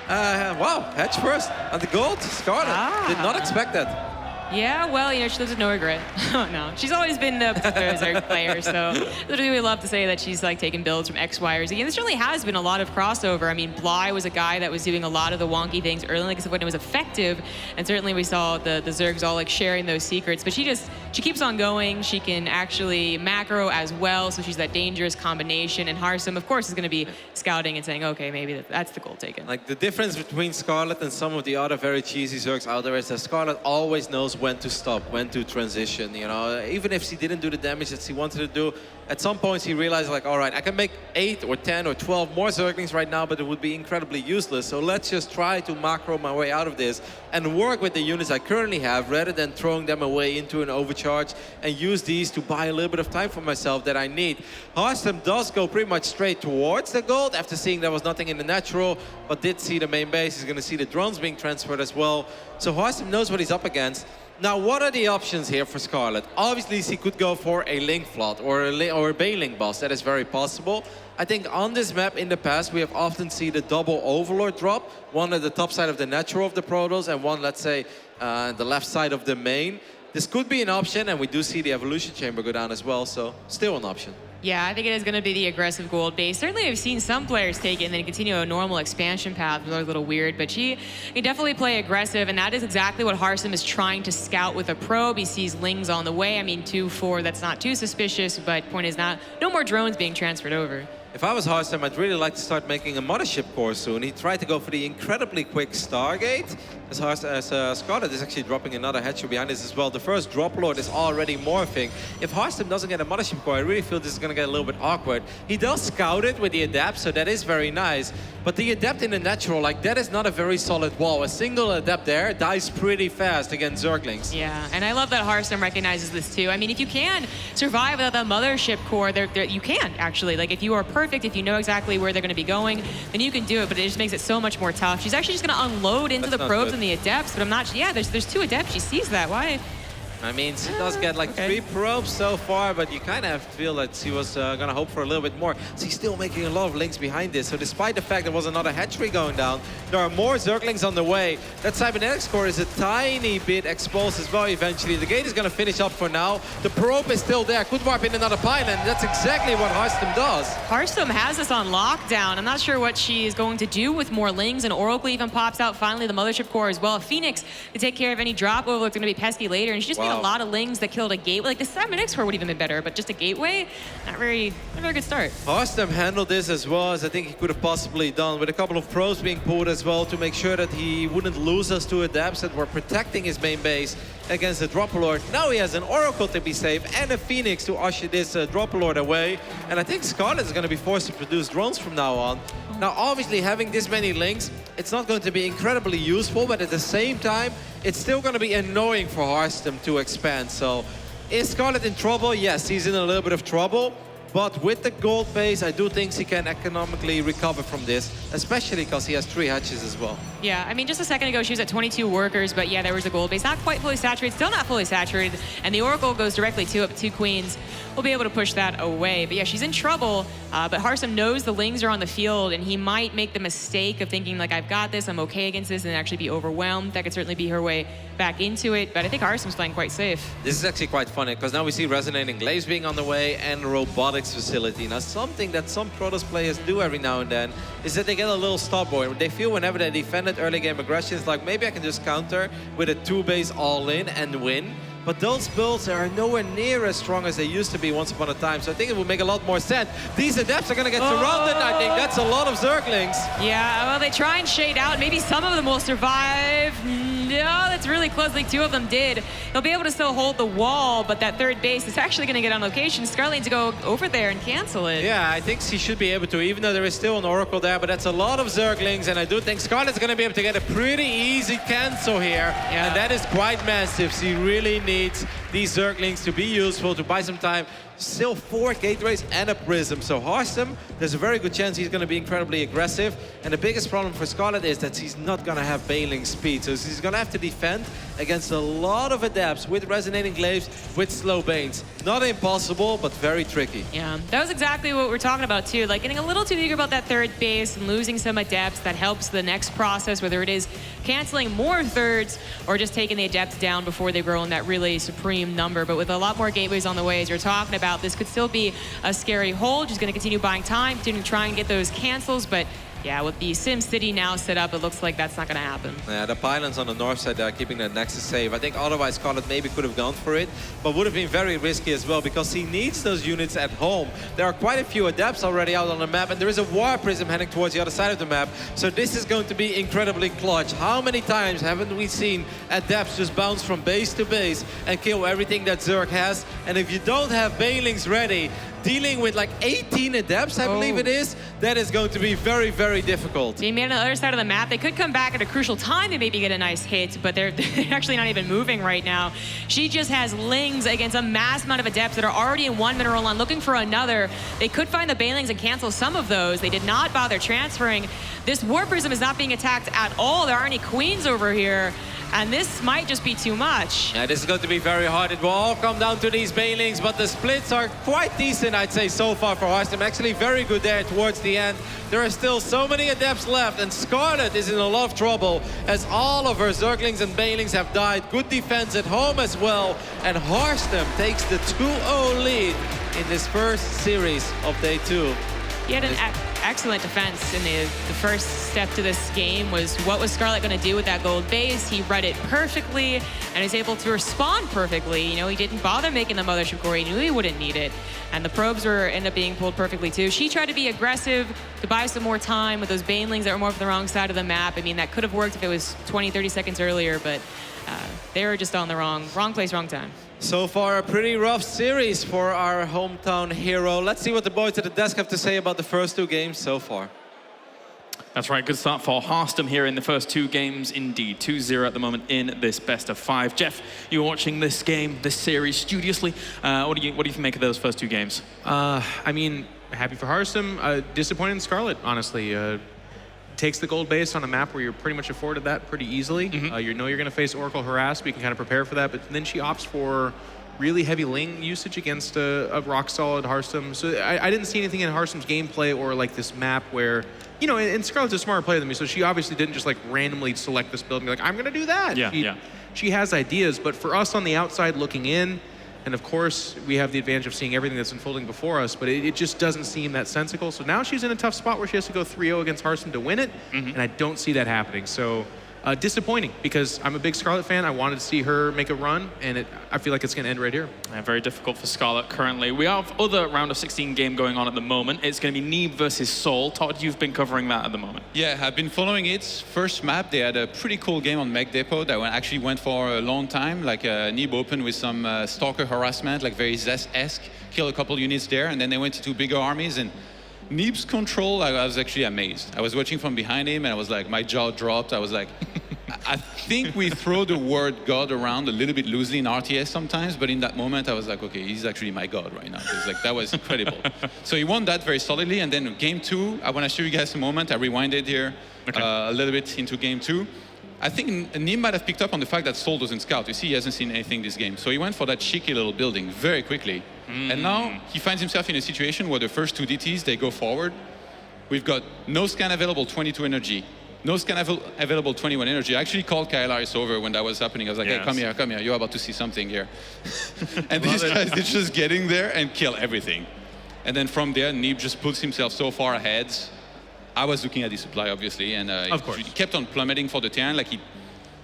Wow, Hedge first at the gold. Scarlett, did not expect that. Yeah, well, you know, she lives with no regret. No, she's always been a Zerg player, so literally we love to say that she's like taking builds from X, Y, or Z. And there certainly has been a lot of crossover. I mean, Bly was a guy that was doing a lot of the wonky things early, like I said, when it was effective. And certainly we saw the Zergs all like sharing those secrets. But she keeps on going. She can actually macro as well, so she's that dangerous combination. And Harstem, of course, is going to be scouting and saying, okay, maybe that's the goal taken. Like the difference between Scarlett and some of the other very cheesy Zergs out there is that Scarlett always knows when to stop, when to transition, you know. Even if he didn't do the damage that he wanted to do, at some points he realized like, all right, I can make 8 or 10 or 12 more Zerglings right now, but it would be incredibly useless. So let's just try to macro my way out of this and work with the units I currently have rather than throwing them away into an overcharge and use these to buy a little bit of time for myself that I need. Harstem does go pretty much straight towards the gold after seeing there was nothing in the natural, but did see the main base. He's going to see the drones being transferred as well. So Harstem knows what he's up against. Now, what are the options here for Scarlett? Obviously, he could go for a Link Flood or a Bailing boss. That is very possible. I think on this map in the past, we have often seen the double Overlord drop. One at the top side of the natural of the Protoss and one, let's say, the left side of the main. This could be an option, and we do see the Evolution Chamber go down as well, so still an option. Yeah, I think it is going to be the aggressive gold base. Certainly, I've seen some players take it and then continue a normal expansion path, which is a little weird, but she can definitely play aggressive, and that is exactly what Harstem is trying to scout with a probe. He sees Lings on the way. I mean, 2-4, that's not too suspicious, but point is no more drones being transferred over. If I was Harstem, I'd really like to start making a mothership core soon. He tried to go for the incredibly quick Stargate, as Scarlett is actually dropping another hatchery behind this as well. The first drop lord is already morphing. If Harstem doesn't get a mothership core, I really feel this is going to get a little bit awkward. He does scout it with the Adept, so that is very nice. But the Adept in the natural, like, that is not a very solid wall. A single Adept there dies pretty fast against Zerglings. Yeah, and I love that Harstem recognizes this too. I mean, if you can survive without the mothership core, you can, actually. Like, if you are perfect, if you know exactly where they're going to be going, then you can do it, but it just makes it so much more tough. She's actually just going to unload into the probes and the Adepts, but I'm not, yeah, there's 2 Adepts. She sees that. Why? I mean, she does get like 3 probes so far, but you kind of feel that she was going to hope for a little bit more. She's still making a lot of links behind this. So despite the fact there was another hatchery going down, there are more Zerglings on the way. That Cybernetics core is a tiny bit exposed as well eventually. The gate is going to finish up for now. The probe is still there. Could warp in another pylon. That's exactly what Harstem does. Harstem has this on lockdown. I'm not sure what she's going to do with more Lings, and Oracle even pops out finally the mothership core as well. Phoenix to take care of any drop overload's going to be pesky later, and she just made a lot of Lings that killed a gateway. Like the Cybernetics core would even been better, but just a gateway, not a very good start. Harstem handled this as well as I think he could have possibly done, with a couple of probes being pulled as well to make sure that he wouldn't lose those 2 Adepts that were protecting his main base against the Dropper Lord. Now he has an Oracle to be safe and a Phoenix to usher this Dropper Lord away. And I think Scarlett is going to be forced to produce drones from now on. Now, obviously, having this many links, it's not going to be incredibly useful, but at the same time, it's still going to be annoying for Harstem to expand. So, is Scarlett in trouble? Yes, he's in a little bit of trouble. But with the gold base, I do think he can economically recover from this, especially because he has 3 hatches as well. Yeah, I mean, just a second ago, she was at 22 workers, but yeah, there was a gold base. Not quite fully saturated, still not fully saturated, and the Oracle goes directly to it. 2 queens will be able to push that away. But yeah, she's in trouble, but Harstem knows the Lings are on the field, and he might make the mistake of thinking, like, I've got this, I'm okay against this, and actually be overwhelmed. That could certainly be her way back into it, but I think Harstem's playing quite safe. This is actually quite funny, because now we see Resonating Glaives being on the way and Robotics Facility. Now, something that some Protoss players do every now and then is that they get a little stubborn. They feel whenever they defended early game aggression, it's like, maybe I can just counter with a 2-base all-in and win. But those builds are nowhere near as strong as they used to be once upon a time. So I think it would make a lot more sense. These Adepts are going to get surrounded. I think that's a lot of Zerglings. Yeah, well, they try and shade out. Maybe some of them will survive. No, that's really close. Like 2 of them did. They'll be able to still hold the wall, but that 3rd base is actually going to get on location. Scarlett needs to go over there and cancel it. Yeah, I think she should be able to, even though there is still an Oracle there, but that's a lot of Zerglings, and I do think Scarlett's going to be able to get a pretty easy cancel here, and that is quite massive. She really needs these Zerglings to be useful, to buy some time. Still 4 gateways and a prism. So Harstem, there's a very good chance he's going to be incredibly aggressive. And the biggest problem for Scarlett is that he's not going to have bailing speed. So she's going to have to defend against a lot of Adepts with Resonating Glaives, with slow banes. Not impossible, but very tricky. Yeah, that was exactly what we're talking about too. Like getting a little too eager about that 3rd base and losing some Adepts. That helps the next process, whether it is canceling more 3rds or just taking the Adepts down before they grow in that really supreme number. But with a lot more gateways on the way, as you're talking about, this could still be a scary hold. She's going to continue buying time, continue to try and get those cancels, but yeah, with the Sim City now set up, it looks like that's not going to happen. Yeah, the pylons on the north side are keeping the Nexus safe. I think otherwise Scarlett maybe could have gone for it, but would have been very risky as well because he needs those units at home. There are quite a few Adepts already out on the map, and there is a War Prism heading towards the other side of the map. So this is going to be incredibly clutch. How many times haven't we seen Adepts just bounce from base to base and kill everything that Zerg has? And if you don't have Banelings ready, dealing with like 18 Adepts, I believe it is, that is going to be very, very difficult. Being made on the other side of the map, they could come back at a crucial time to maybe get a nice hit, but they're actually not even moving right now. She just has Lings against a mass amount of Adepts that are already in one mineral line looking for another. They could find the Banelings and cancel some of those. They did not bother transferring. This War Prism is not being attacked at all. There aren't any Queens over here. And this might just be too much. Yeah, this is going to be very hard. It will all come down to these Banelings, but the splits are quite decent, I'd say, so far for Harstem. Actually very good there towards the end. There are still so many Adepts left, and Scarlett is in a lot of trouble as all of her Zerglings and Banelings have died. Good defense at home as well, and Harstem takes the 2-0 lead in this first series of day 2. He had an excellent defense in the first step to this game. Was what was Scarlett going to do with that gold base? He read it perfectly and is able to respond perfectly. You know, he didn't bother making the mothership core. He knew he wouldn't need it. And the probes end up being pulled perfectly too. She tried to be aggressive to buy some more time with those Banelings that were more from the wrong side of the map. I mean, that could have worked if it was 20, 30 seconds earlier, but they were just on the wrong place, wrong time. So far, a pretty rough series for our hometown hero. Let's see what the boys at the desk have to say about the first 2 games so far. That's right, good start for Harstem here in the first 2 games indeed. 2-0 at the moment in this best of 5. Jeff, you were watching this game, this series studiously. What do you make of those first 2 games? I mean, happy for Harstem. Disappointed in Scarlett, honestly. Takes the gold base on a map where you're pretty much afforded that pretty easily. You know you're going to face Oracle Harass, but you can kind of prepare for that. But then she opts for really heavy Ling usage against a rock-solid Harstem. So I didn't see anything in Harstem's gameplay or like this map where, you know, and Scarlett's a smarter player than me, so she obviously didn't just like randomly select this build and be like, I'm going to do that. She has ideas, but for us on the outside looking in, and of course, we have the advantage of seeing everything that's unfolding before us, but it just doesn't seem that sensical. So now she's in a tough spot where she has to go 3-0 against Harstem to win it, and I don't see that happening. So disappointing, because I'm a big Scarlett fan. I wanted to see her make a run, and I feel like it's going to end right here. Yeah, very difficult for Scarlett currently. We have other round of 16 game going on at the moment. It's going to be Neeb versus Seoul. Todd, you've been covering that at the moment. Yeah, I've been following it. First map, they had a pretty cool game on Mech Depot that actually went for a long time. Like Neeb opened with some Stalker harassment, like very Zest-esque, kill a couple units there, and then they went to 2 bigger armies. And Neeb's control, I was actually amazed. I was watching from behind him, and I was like, my jaw dropped. I was like, I think we throw the word God around a little bit loosely in RTS sometimes, but in that moment, I was like, okay, he's actually my God right now. It was like, that was incredible. So he won that very solidly, and then game 2, I want to show you guys a moment. I rewinded here a little bit into game 2. I think Neeb might have picked up on the fact that Sol doesn't scout. You see, he hasn't seen anything this game. So he went for that cheeky little building very quickly. And now he finds himself in a situation where the first 2 DTs, they go forward. We've got no scan available, 22 energy. No scan available, 21 energy. I actually called Kailaris over when that was happening. I was like, hey, come here. You're about to see something here. And these guys, they're just getting there and kill everything. And then from there, Neeb just puts himself so far ahead. I was looking at the supply, obviously, and he kept on plummeting for the Terran. Like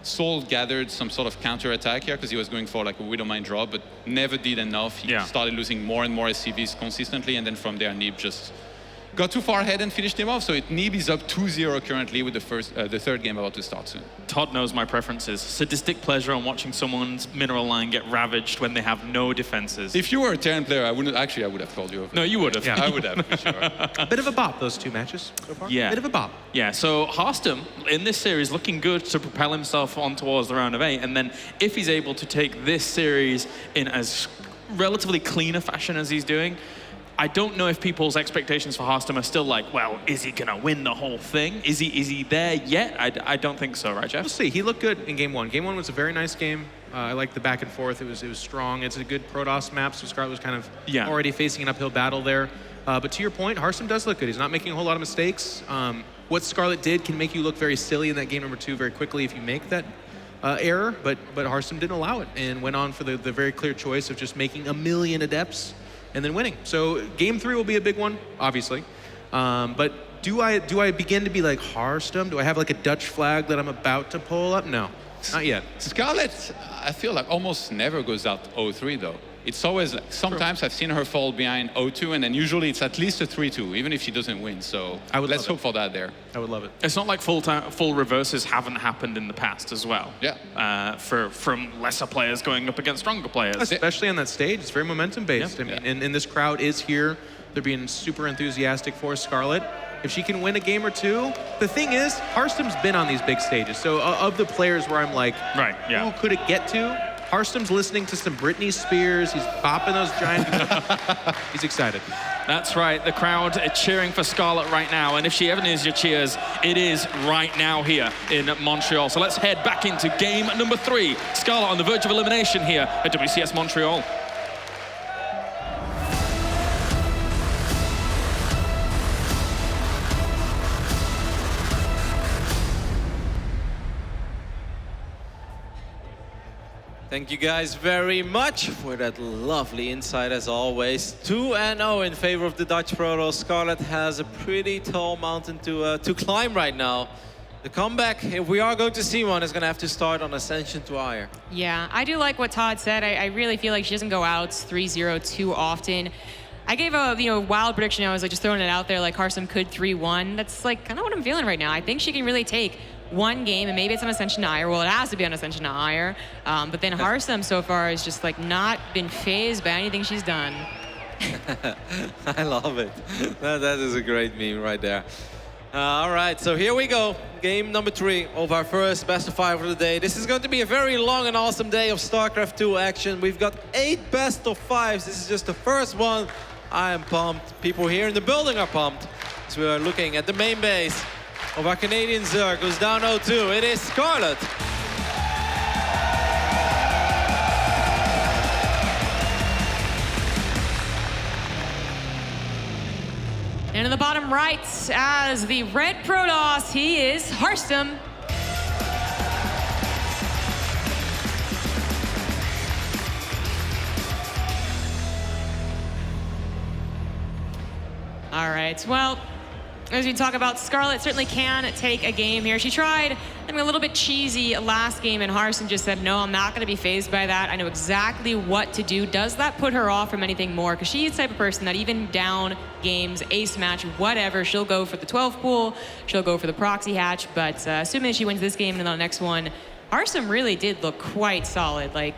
Sol gathered some sort of counter-attack here because he was going for like a Widowmine drop, but never did enough. He started losing more and more SCVs consistently, and then from there, Neeb just got too far ahead and finished him off. So Neeb is up 2-0 currently with the 3rd game about to start soon. Todd knows my preferences. Sadistic pleasure on watching someone's mineral line get ravaged when they have no defenses. If you were a Terran player, I would have called you over. No, you would have. Yeah, I would have, for sure. A bit of a bop, those 2 matches so far. Yeah. Bit of a bop. Yeah, so Harstem in this series looking good to propel himself on towards the round of 8. And then if he's able to take this series in as relatively cleaner fashion as he's doing, I don't know if people's expectations for Harstem are still like, well, is he going to win the whole thing? Is he there yet? I don't think so, right, Jeff? We'll see. He looked good in game 1. Game 1 was a very nice game. I liked the back and forth. It was strong. It's a good Protoss map, so Scarlett was kind of already facing an uphill battle there. But to your point, Harstem does look good. He's not making a whole lot of mistakes. What Scarlett did can make you look very silly in that game number 2 very quickly if you make that error, but Harstem didn't allow it and went on for the very clear choice of just making a million Adepts and then winning. So game 3 will be a big one, obviously. But Do I begin to be like Harstem? Do I have like a Dutch flag that I'm about to pull up? No, not yet. Scarlett, I feel like almost never goes out 0-3 though. It's always like, sometimes I've seen her fall behind 0-2, and then usually it's at least a 3-2, even if she doesn't win. So let's hope for that there. I would love it. It's not like full reverses haven't happened in the past as well. Yeah. From lesser players going up against stronger players. Especially on that stage, it's very momentum based. I mean, and this crowd is here. They're being super enthusiastic for Scarlett. If she can win a game or two, the thing is, Harstem's been on these big stages. So of the players where I'm like, who could it get to? Harstem's listening to some Britney Spears. He's popping those giant. He's excited. That's right. The crowd are cheering for Scarlett right now. And if she ever needs your cheers, it is right now here in Montreal. So let's head back into game number 3. Scarlett on the verge of elimination here at WCS Montreal. Thank you guys very much for that lovely insight as always. 2-0 in favor of the Dutch Proto. Scarlett has a pretty tall mountain to climb right now. The comeback, if we are going to see one, is going to have to start on Ascension to Ire. Yeah, I do like what Todd said. I really feel like she doesn't go out 3-0 too often. I gave a wild prediction. I was like just throwing it out there, like Harstem could 3-1. That's like kind of what I'm feeling right now. I think she can really take one game, and maybe it's on Ascension to Ire. Well, it has to be on Ascension to Ire. But then Harstem so far has just like not been phased by anything she's done. I love it. That is a great meme right there. All right, so here we go. Game number 3 of our first best of 5 of the day. This is going to be a very long and awesome day of StarCraft 2 action. We've got 8 best of 5s. This is just the first one. I am pumped. People here in the building are pumped. So we are looking at the main base of our Canadian Zerg, who's down 0-2. It is Scarlett. And in the bottom right, as the red Protoss, he is Harstem. All right, well, as we talk about, Scarlett certainly can take a game here. She tried, I mean, a little bit cheesy last game, and Harstem just said, no, I'm not going to be fazed by that. I know exactly what to do. Does that put her off from anything more? Because she's the type of person that even down games, ace match, whatever, she'll go for the 12 pool, she'll go for the proxy hatch, but assuming she wins this game and then the next one, Harstem really did look quite solid. Like,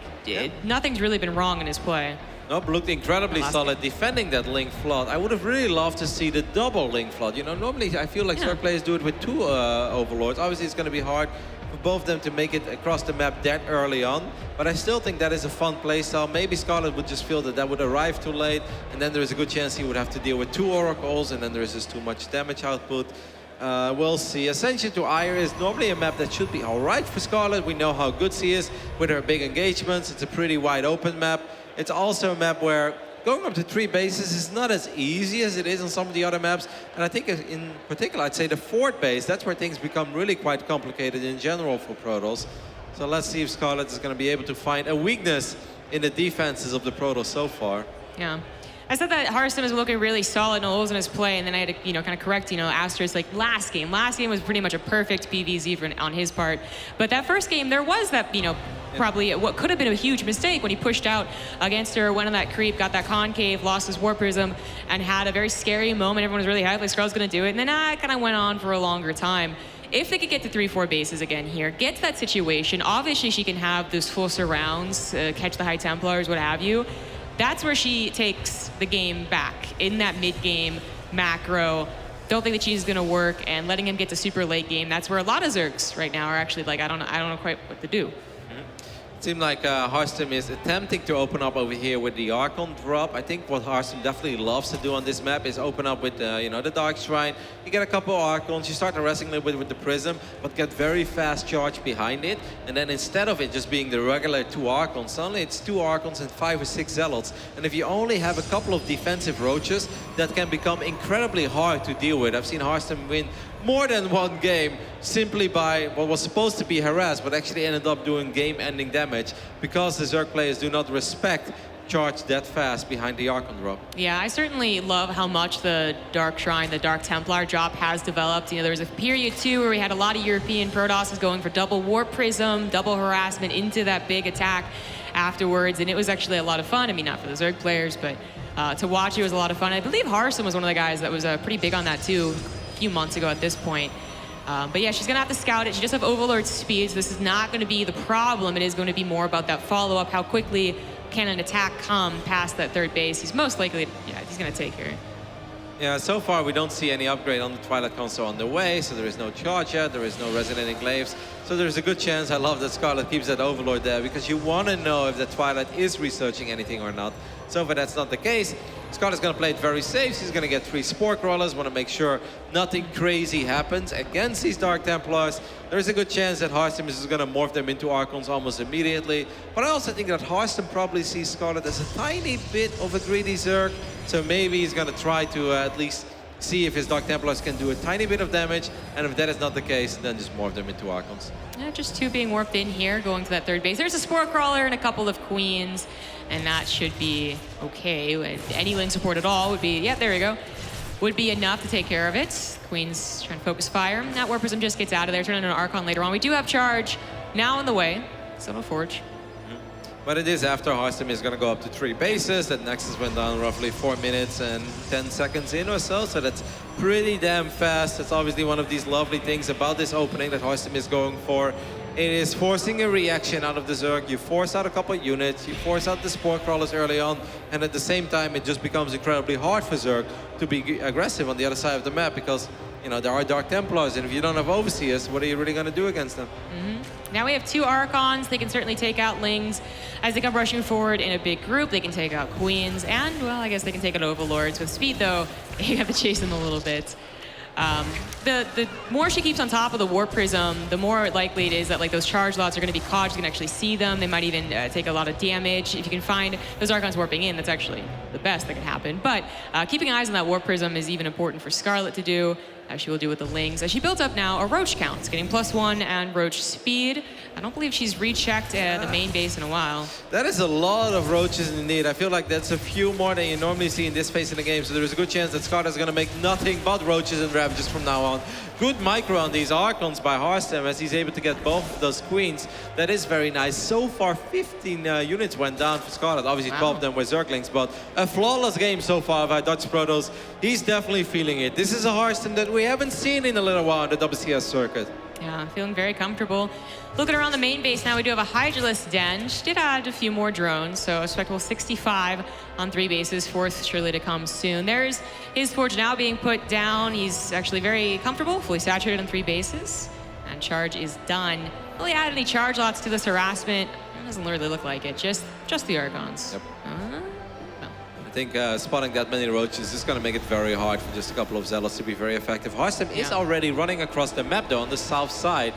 nothing's really been wrong in his play. Nope, looked incredibly solid defending that link flood. I would have really loved to see the double link flood. You know, normally I feel like Zerg players do it with 2 overlords. Obviously, it's going to be hard for both of them to make it across the map that early on. But I still think that is a fun playstyle. Maybe Scarlett would just feel that that would arrive too late, and then there is a good chance he would have to deal with 2 oracles, and then there is just too much damage output. We'll see. Ascension to Ire is normally a map that should be all right for Scarlett. We know how good she is with her big engagements. It's a pretty wide open map. It's also a map where going up to 3 bases is not as easy as it is on some of the other maps. And I think in particular, I'd say the 4th base, that's where things become really quite complicated in general for Protoss. So let's see if Scarlett is going to be able to find a weakness in the defenses of the Protoss so far. Yeah. I said that Harstem is looking really solid and in his play, and then I had to, kind of correct, Asterisk, like last game. Last game was pretty much a perfect PvZ on his part. But that first game, there was that, probably what could have been a huge mistake when he pushed out against her, went on that creep, got that concave, lost his War Prism, and had a very scary moment. Everyone was really hyped, like Scarlett's going to do it, and then it kind of went on for a longer time. If they could get to 3-4 bases again here, get to that situation, obviously she can have those full surrounds, catch the High Templars, what have you. That's where she takes the game back in that mid-game macro. Don't think the cheese is going to work, and letting him get to super late game. That's where a lot of Zergs right now are actually like, I don't know quite what to do. It seemed like Harstem is attempting to open up over here with the Archon drop. I think what Harstem definitely loves to do on this map is open up with the Dark Shrine. You get a couple of Archons, you start harassing a little bit with the Prism, but get very fast charge behind it. And then instead of it just being the regular 2 Archons, suddenly it's 2 Archons and 5 or 6 Zealots. And if you only have a couple of defensive Roaches, that can become incredibly hard to deal with. I've seen Harstem win more than 1 game simply by what was supposed to be harassed, but actually ended up doing game-ending damage because the Zerg players do not respect charge that fast behind the Archon drop. Yeah, I certainly love how much the Dark Shrine, the Dark Templar drop has developed. You know, there was a period too where we had a lot of European Protosses going for double Warp Prism, double harassment into that big attack afterwards, and it was actually a lot of fun. I mean, not for the Zerg players, but to watch it was a lot of fun. I believe Harstem was one of the guys that was pretty big on that too a few months ago at this point. But yeah, she's going to have to scout it. She just have Overlord speed, so this is not going to be the problem. It is going to be more about that follow-up, how quickly can an attack come past that third base. He's most likely, yeah, he's going to take her. Yeah, so far we don't see any upgrade on the Twilight console on the way, so there is no charge yet, there is no resonating glaives. So there's a good chance, I love that Scarlett keeps that Overlord there, because you want to know if the Twilight is researching anything or not. So far that's not the case. Scarlett's going to play it very safe. She's going to get 3 Spore Crawlers, want to make sure nothing crazy happens against these Dark Templars. There's a good chance that Harstem is going to morph them into Archons almost immediately. But I also think that Harstem probably sees Scarlett as a tiny bit of a greedy Zerg. So maybe he's going to try to at least see if his Dark Templars can do a tiny bit of damage. And if that is not the case, then just morph them into Archons. Yeah, just 2 being warped in here, going to that third base. There's a Spore Crawler and a couple of Queens, and that should be okay. Any lane support at all would be, yeah, there we go. Would be enough to take care of it. Queen's trying to focus fire. That Warp Prism just gets out of there, turn into an Archon later on. We do have charge now in the way, so no Forge. But it is after Harstem is going to go up to 3 bases. That Nexus went down roughly 4 minutes and 10 seconds in or so. So that's pretty damn fast. That's obviously one of these lovely things about this opening that Harstem is going for. It is forcing a reaction out of the Zerg. You force out a couple of units, you force out the Spore Crawlers early on, and at the same time it just becomes incredibly hard for Zerg to be aggressive on the other side of the map, because you know there are Dark Templars, and if you don't have WCS, what are you really going to do against them? Now we have 2 Archons. They can certainly take out Lings as they come rushing forward in a big group. They can take out Queens, and well, I guess they can take out Overlords. With speed though, you have to chase them a little bit. The more she keeps on top of the Warp Prism, the more likely it is that like those charge lots are going to be caught. She can actually see them. They might even take a lot of damage. If you can find those Archons warping in, that's actually the best that can happen. But keeping eyes on that Warp Prism is even important for Scarlett to do, as she will do with the Lings. As she builds up now a Roach count. It's getting +1 and Roach speed. I don't believe she's rechecked the main base in a while. That is a lot of Roaches indeed. I feel like that's a few more than you normally see in this phase in the game. So there is a good chance that Scarlett is going to make nothing but Roaches and Ravages from now on. Good micro on these Archons by Harstem as he's able to get both of those Queens. That is very nice. So far, 15 units went down for Scarlett. Obviously, 12 of them were Zerglings, but a flawless game so far by Dutch Protoss. He's definitely feeling it. This is a Harstem that we haven't seen in a little while on the WCS circuit. Yeah, feeling very comfortable. Looking around the main base now, we do have a Hydralisk Den. She did add a few more drones, so a respectable 65 on 3 bases. 4th surely to come soon. There's his Forge now being put down. He's actually very comfortable, fully saturated on 3 bases. And charge is done. Really add any charge lots to this harassment? It doesn't really look like it, just the Archons. Yep. I think spotting that many Roaches is going to make it very hard for just a couple of Zealots to be very effective. Harstem is already running across the map though on the south side.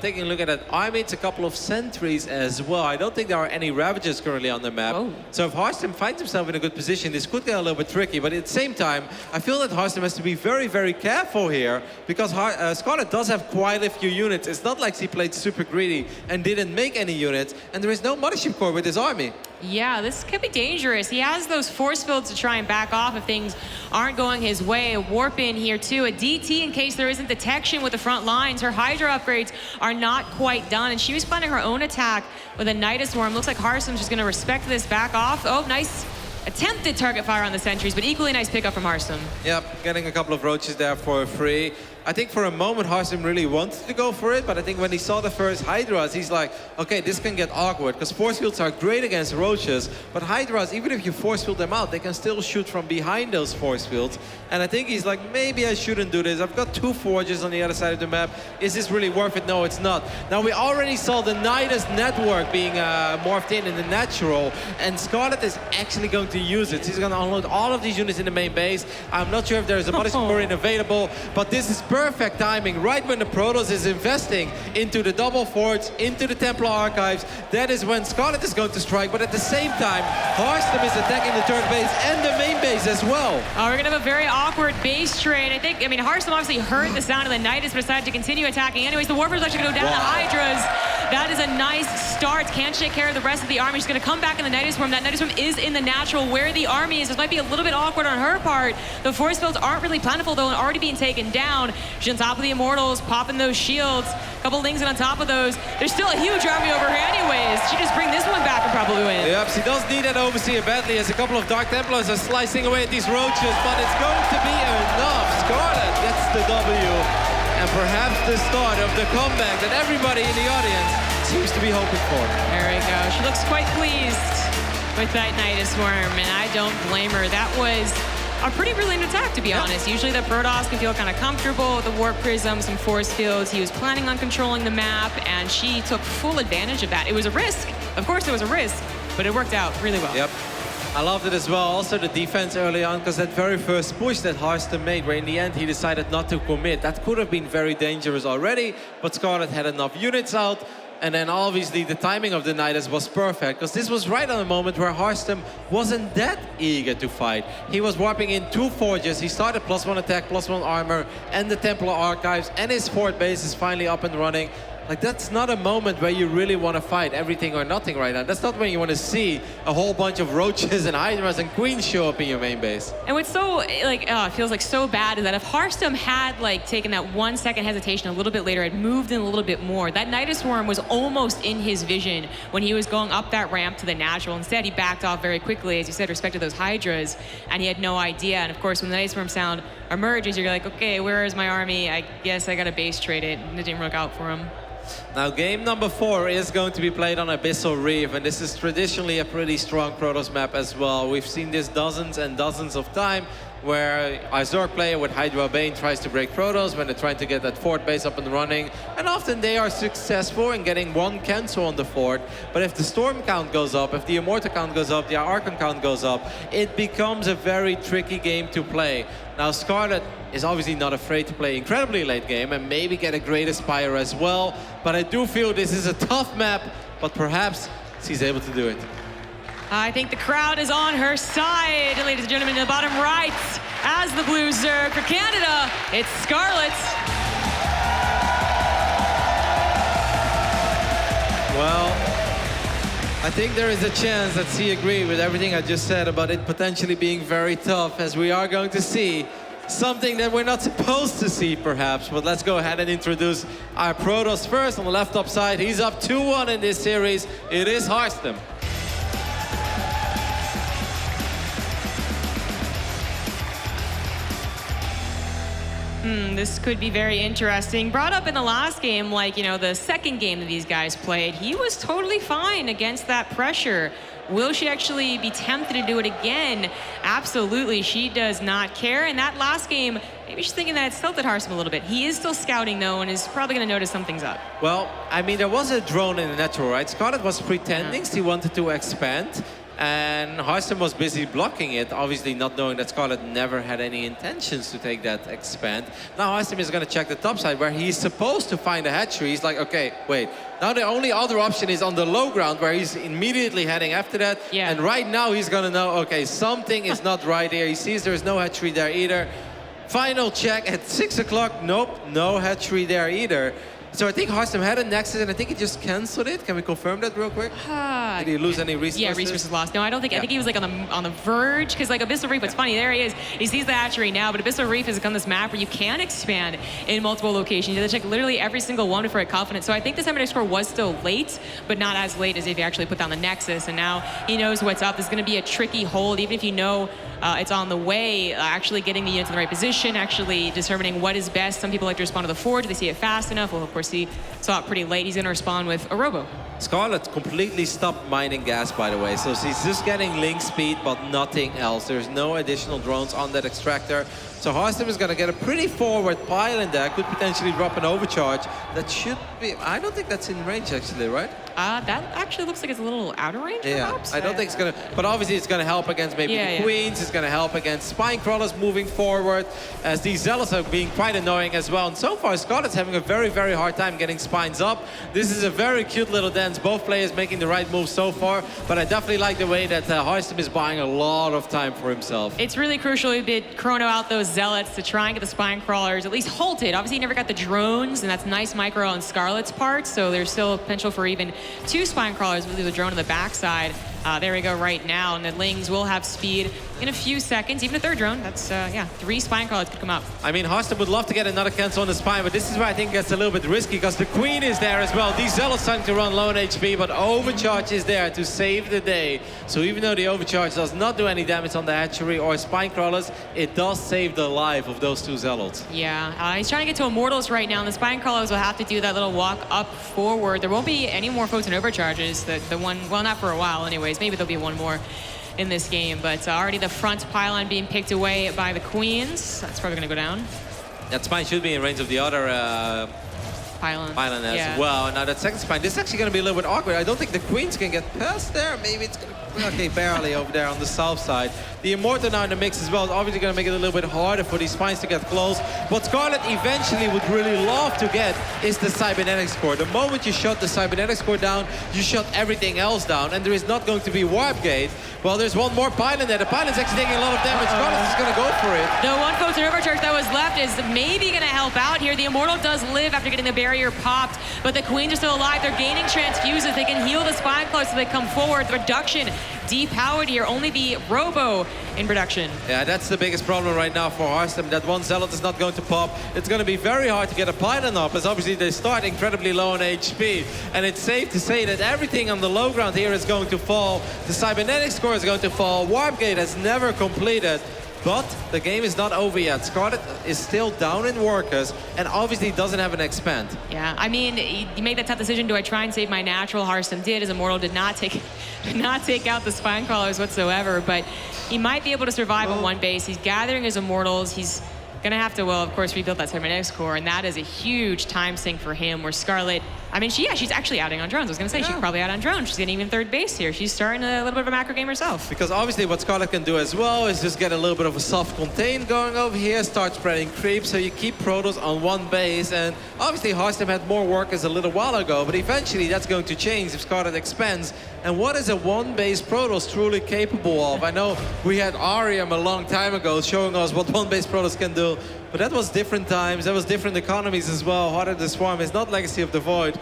Taking a look at that army, it's a couple of sentries as well. I don't think there are any Ravagers currently on the map. So if Harstem finds himself in a good position, this could get a little bit tricky. But at the same time, I feel that Harstem has to be very, very careful here because Scarlett does have quite a few units. It's not like she played super greedy and didn't make any units. And there is no Mothership Core with his army. Yeah, this could be dangerous. He has those force fields to try and back off if things aren't going his way. A warp in here too, a DT in case there isn't detection with the front lines. Her Hydra upgrades are not quite done, and she was planning her own attack with a Nidus Swarm. Looks like Harstem's just gonna respect this, back off. Oh, nice attempted target fire on the sentries, but equally nice pickup from Harstem. Yep, getting a couple of Roaches there for free. I think for a moment Harstem really wanted to go for it, but I think when he saw the first Hydras, he's like, okay, this can get awkward, because force fields are great against Roaches, but Hydras, even if you force field them out, they can still shoot from behind those force fields. And I think he's like, maybe I shouldn't do this. I've got 2 Forges on the other side of the map. Is this really worth it? No, it's not. Now, we already saw the Nidus network being morphed in the natural, and Scarlett is actually going to use it. She's going to unload all of these units in the main base. I'm not sure if there's a Mothership Core available, but this is perfect timing, right when the Protoss is investing into the double forts, into the Templar Archives. That is when Scarlett is going to strike, but at the same time, Harstem is attacking the third base and the main base as well. We're gonna have a very awkward base trade. I mean, Harstem obviously heard the sound of the Nidus, but decided to continue attacking. Anyways, the Warframe's actually gonna go down to Hydras. That is a nice start. Can't take care of the rest of the army. She's gonna come back in the Nidus Swarm. That Nidus Swarm is in the natural where the army is. This might be a little bit awkward on her part. The force fields aren't really plentiful though and already being taken down. She's on top of the Immortals, popping those shields. A couple Lings on top of those. There's still a huge army over here anyways. She just bring this one back and probably win. Yep, she does need that Overseer badly as a couple of Dark Templars are slicing away at these roaches, but it's going to be enough. Scarlett gets the W, and perhaps the start of the comeback that everybody in the audience seems to be hoping for. There we go. She looks quite pleased with that Nidus Swarm, and I don't blame her. That was a pretty brilliant attack, to be honest. Usually the Protoss can feel kind of comfortable with the Warp Prism, some force fields. He was planning on controlling the map, and she took full advantage of that. It was a risk. Of course it was a risk, but it worked out really well. Yep. I loved it as well. Also the defense early on, because that very first push that Harstem made, where in the end he decided not to commit, that could have been very dangerous already, but Scarlett had enough units out. And then obviously the timing of the Nidus was perfect, because this was right on the moment where Harstem wasn't that eager to fight. He was warping in 2 forges. He started +1 attack, +1 armor, and the Templar Archives, and his fort base is finally up and running. Like, that's not a moment where you really want to fight everything or nothing right now. That's not when you want to see a whole bunch of roaches and hydras and queens show up in your main base. And what's so, like, it feels like so bad is that if Harstem had, like, taken that 1 second hesitation a little bit later, had moved in a little bit more, that Nidus Swarm was almost in his vision when he was going up that ramp to the natural. Instead, he backed off very quickly, as you said, respected those hydras, and he had no idea. And of course, when the Nidus Swarm sound emerges, you're like, okay, where is my army? I guess I gotta base trade it, and it didn't work out for him. Now, game number 4 is going to be played on Abyssal Reef, and this is traditionally a pretty strong Protoss map as well. We've seen this dozens and dozens of times, where a Zerg player with Hydra Bane tries to break Protoss when they're trying to get that fort base up and running. And often they are successful in getting 1 cancel on the fort. But if the Storm count goes up, if the Immortal count goes up, the Archon count goes up, it becomes a very tricky game to play. Now, Scarlett is obviously not afraid to play incredibly late game and maybe get a Great Aspire as well. But I do feel this is a tough map, but perhaps she's able to do it. I think the crowd is on her side. And ladies and gentlemen, in the bottom right, as the Blue Zerg for Canada, it's Scarlett. Well, I think there is a chance that she agreed with everything I just said about it potentially being very tough, as we are going to see something that we're not supposed to see, perhaps. But let's go ahead and introduce our Protoss first. On the left top side, he's up 2-1 in this series. It is Harstem. This could be very interesting. Brought up in the last game, like, you know, the second game that these guys played, he was totally fine against that pressure. Will she actually be tempted to do it again? Absolutely, she does not care. In that last game, maybe she's thinking that it's tilted Harstem a little bit. He is still scouting, though, and is probably going to notice something's up. Well, I mean, there was a drone in the natural, right? Scarlett was pretending she wanted to expand, and Harstem was busy blocking it, obviously not knowing that Scarlett never had any intentions to take that expand. Now Harstem is going to check the top side where he's supposed to find a hatchery. He's like, okay, wait. Now the only other option is on the low ground where he's immediately heading after that. Yeah. And right now he's going to know, okay, something is not right here. He sees there's no hatchery there either. Final check at 6 o'clock. Nope, no hatchery there either. So I think Harstem had a Nexus, and I think he just canceled it. Can we confirm that real quick? Did he lose any resources? Yeah, resources lost. No, I don't think. Yeah. I think he was like on the verge, because like Abyssal Reef, what's funny, there he is. He sees the hatchery now, but Abyssal Reef has become this map where you can expand in multiple locations. You have to check literally every single one before it confident. So I think the Seminary score was still late, but not as late as if you actually put down the Nexus. And now he knows what's up. This is going to be a tricky hold, even if you know it's on the way. Actually getting the units in the right position, actually determining what is best. Some people like to respond to the forge. They see it fast enough. Well, of course, he saw it pretty late. He's going to respond with a robo. Scarlett completely stopped mining gas, by the way. So she's just getting link speed, but nothing else. There's no additional drones on that extractor. So Harstem is going to get a pretty forward pile in there. Could potentially drop an overcharge. That should be... I don't think that's in range, actually, right? That actually looks like it's a little out of range, perhaps? I don't think it's going to... But obviously it's going to help against maybe the Queens. It's going to help against Spine Crawlers moving forward, as these Zealots are being quite annoying as well. And so far, Scarlett's having a very, very hard time getting Spines up. This is a very cute little dance. Both players making the right move so far. But I definitely like the way that Harstem is buying a lot of time for himself. It's really crucial he did chrono out those Zealots to try and get the Spine Crawlers at least halted. Obviously, he never got the drones, and that's nice micro on Scarlett's part. So there's still potential for even 2 Spine Crawlers with the drone on the backside. There we go right now, and the Lings will have speed in a few seconds. Even a 3rd drone, that's, 3 Spine Crawlers could come up. I mean, Harstem would love to get another cancel on the Spine, but this is where I think it gets a little bit risky, because the Queen is there as well. These Zealots starting to run low on HP, but Overcharge is there to save the day. So even though the Overcharge does not do any damage on the Hatchery or Spine Crawlers, it does save the life of those 2 Zealots. Yeah, he's trying to get to Immortals right now, and the Spine Crawlers will have to do that little walk up forward. There won't be any more Photon Overcharges. The one, well, not for a while anyways. Maybe there'll be one more in this game, but already the front pylon being picked away by the Queens. That's probably going to go down. That Spine should be in range of the other pylon as well. Now that second Spine, this is actually going to be a little bit awkward. I don't think the Queens can get past there. Maybe it's going to... Okay, barely over there on the south side. The Immortal now in the mix as well is obviously going to make it a little bit harder for these Spines to get close. What Scarlett eventually would really love to get is the Cybernetics Core. The moment you shut the Cybernetics Core down, you shut everything else down, and there is not going to be Warp Gate. Well, there's one more pylon there. The pylon's actually taking a lot of damage. Scarlett is going to go for it. The one Photon Overcharge that was left is maybe going to help out here. The Immortal does live after getting the barrier popped, but the Queens are still alive. They're gaining transfuses. They can heal the Spine Crawlers so they come forward. The reduction depowered here. Only the Robo in production. Yeah, that's the biggest problem right now for Harstem. That one Zealot is not going to pop. It's going to be very hard to get a pylon up, as obviously they start incredibly low on HP. And it's safe to say that everything on the low ground here is going to fall. The Cybernetics Core is going to fall. Warp Gate has never completed. But the game is not over yet. Scarlett is still down in workers and obviously doesn't have an expand. Yeah, I mean, you made that tough decision. Do I try and save my natural? Harstem did, as Immortal did not take out the Spine Crawlers whatsoever, but he might be able to survive on one base. He's gathering his Immortals. He's gonna have to, well, of course, rebuild that Cybernetics Core, and that is a huge time sink for him, where Scarlett, I mean, she's actually outing on drones. I was gonna say, she could probably out on drones. She's getting even 3rd base here. She's starting a little bit of a macro game herself. Because obviously what Scarlett can do as well is just get a little bit of a soft contain going over here, start spreading creep, so you keep Protoss on one base, and obviously Harstem had more workers a little while ago, but eventually that's going to change if Scarlett expands. And what is a one-base Protoss truly capable of? I know we had Arium a long time ago showing us what one-base Protoss can do, but that was different times, that was different economies as well. Heart of the Swarm is not Legacy of the Void.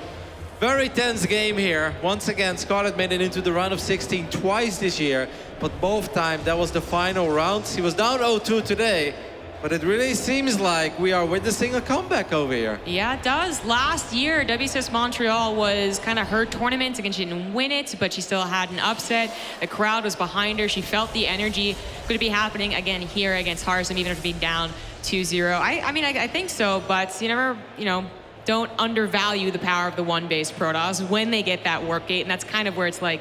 Very tense game here. Once again, Scarlett made it into the round of 16 twice this year, but both times that was the final rounds. He was down 0-2 today, but it really seems like we are witnessing a comeback over here. Yeah, it does. Last year, WCS Montreal was kind of her tournament. Again, she didn't win it, but she still had an upset. The crowd was behind her. She felt the energy could be happening again here against Harstem, even after being down 2-0. I mean, I think so, but you never, don't undervalue the power of the one-base Protoss when they get that Warp Gate, and that's kind of where it's like,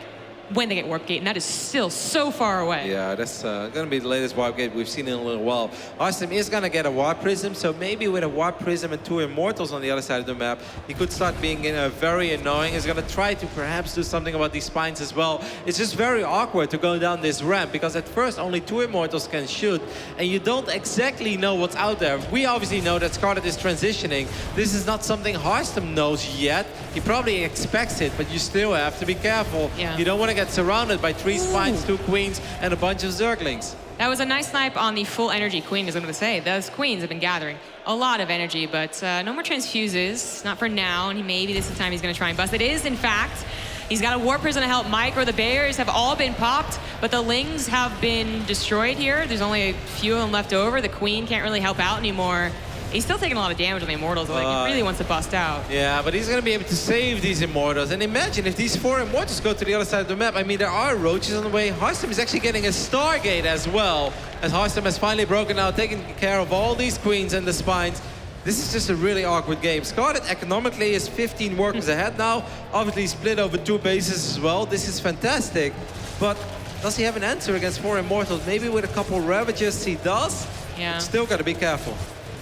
when they get Warp Gate, and that is still so far away. Yeah, that's going to be the latest Warp Gate we've seen in a little while. Harstem is going to get a Warp Prism, so maybe with a Warp Prism and 2 Immortals on the other side of the map, he could start being very annoying. He's going to try to perhaps do something about these Spines as well. It's just very awkward to go down this ramp, because at first only 2 Immortals can shoot, and you don't exactly know what's out there. We obviously know that Scarlett is transitioning. This is not something Harstem knows yet. He probably expects it, but you still have to be careful. Yeah. You don't want to get surrounded by 3 Spines, 2 Queens, and a bunch of Zerglings. That was a nice snipe on the full energy Queen, as I'm going to say. Those Queens have been gathering a lot of energy, but no more transfuses, not for now, and maybe this is the time he's going to try and bust. It is, in fact. He's got a Warp Prism to help micro. The barriers have all been popped, but the Lings have been destroyed here. There's only a few of them left over. The Queen can't really help out anymore. He's still taking a lot of damage on the Immortals. Like, he really wants to bust out. Yeah, but he's going to be able to save these Immortals. And imagine if these 4 Immortals go to the other side of the map. I mean, there are roaches on the way. Harstem is actually getting a Stargate as well, as Harstem has finally broken out, taking care of all these Queens and the Spines. This is just a really awkward game. Scarlett economically is 15 workers ahead now. Obviously split over 2 bases as well. This is fantastic. But does he have an answer against 4 Immortals? Maybe with a couple Ravagers he does. Yeah. Still got to be careful.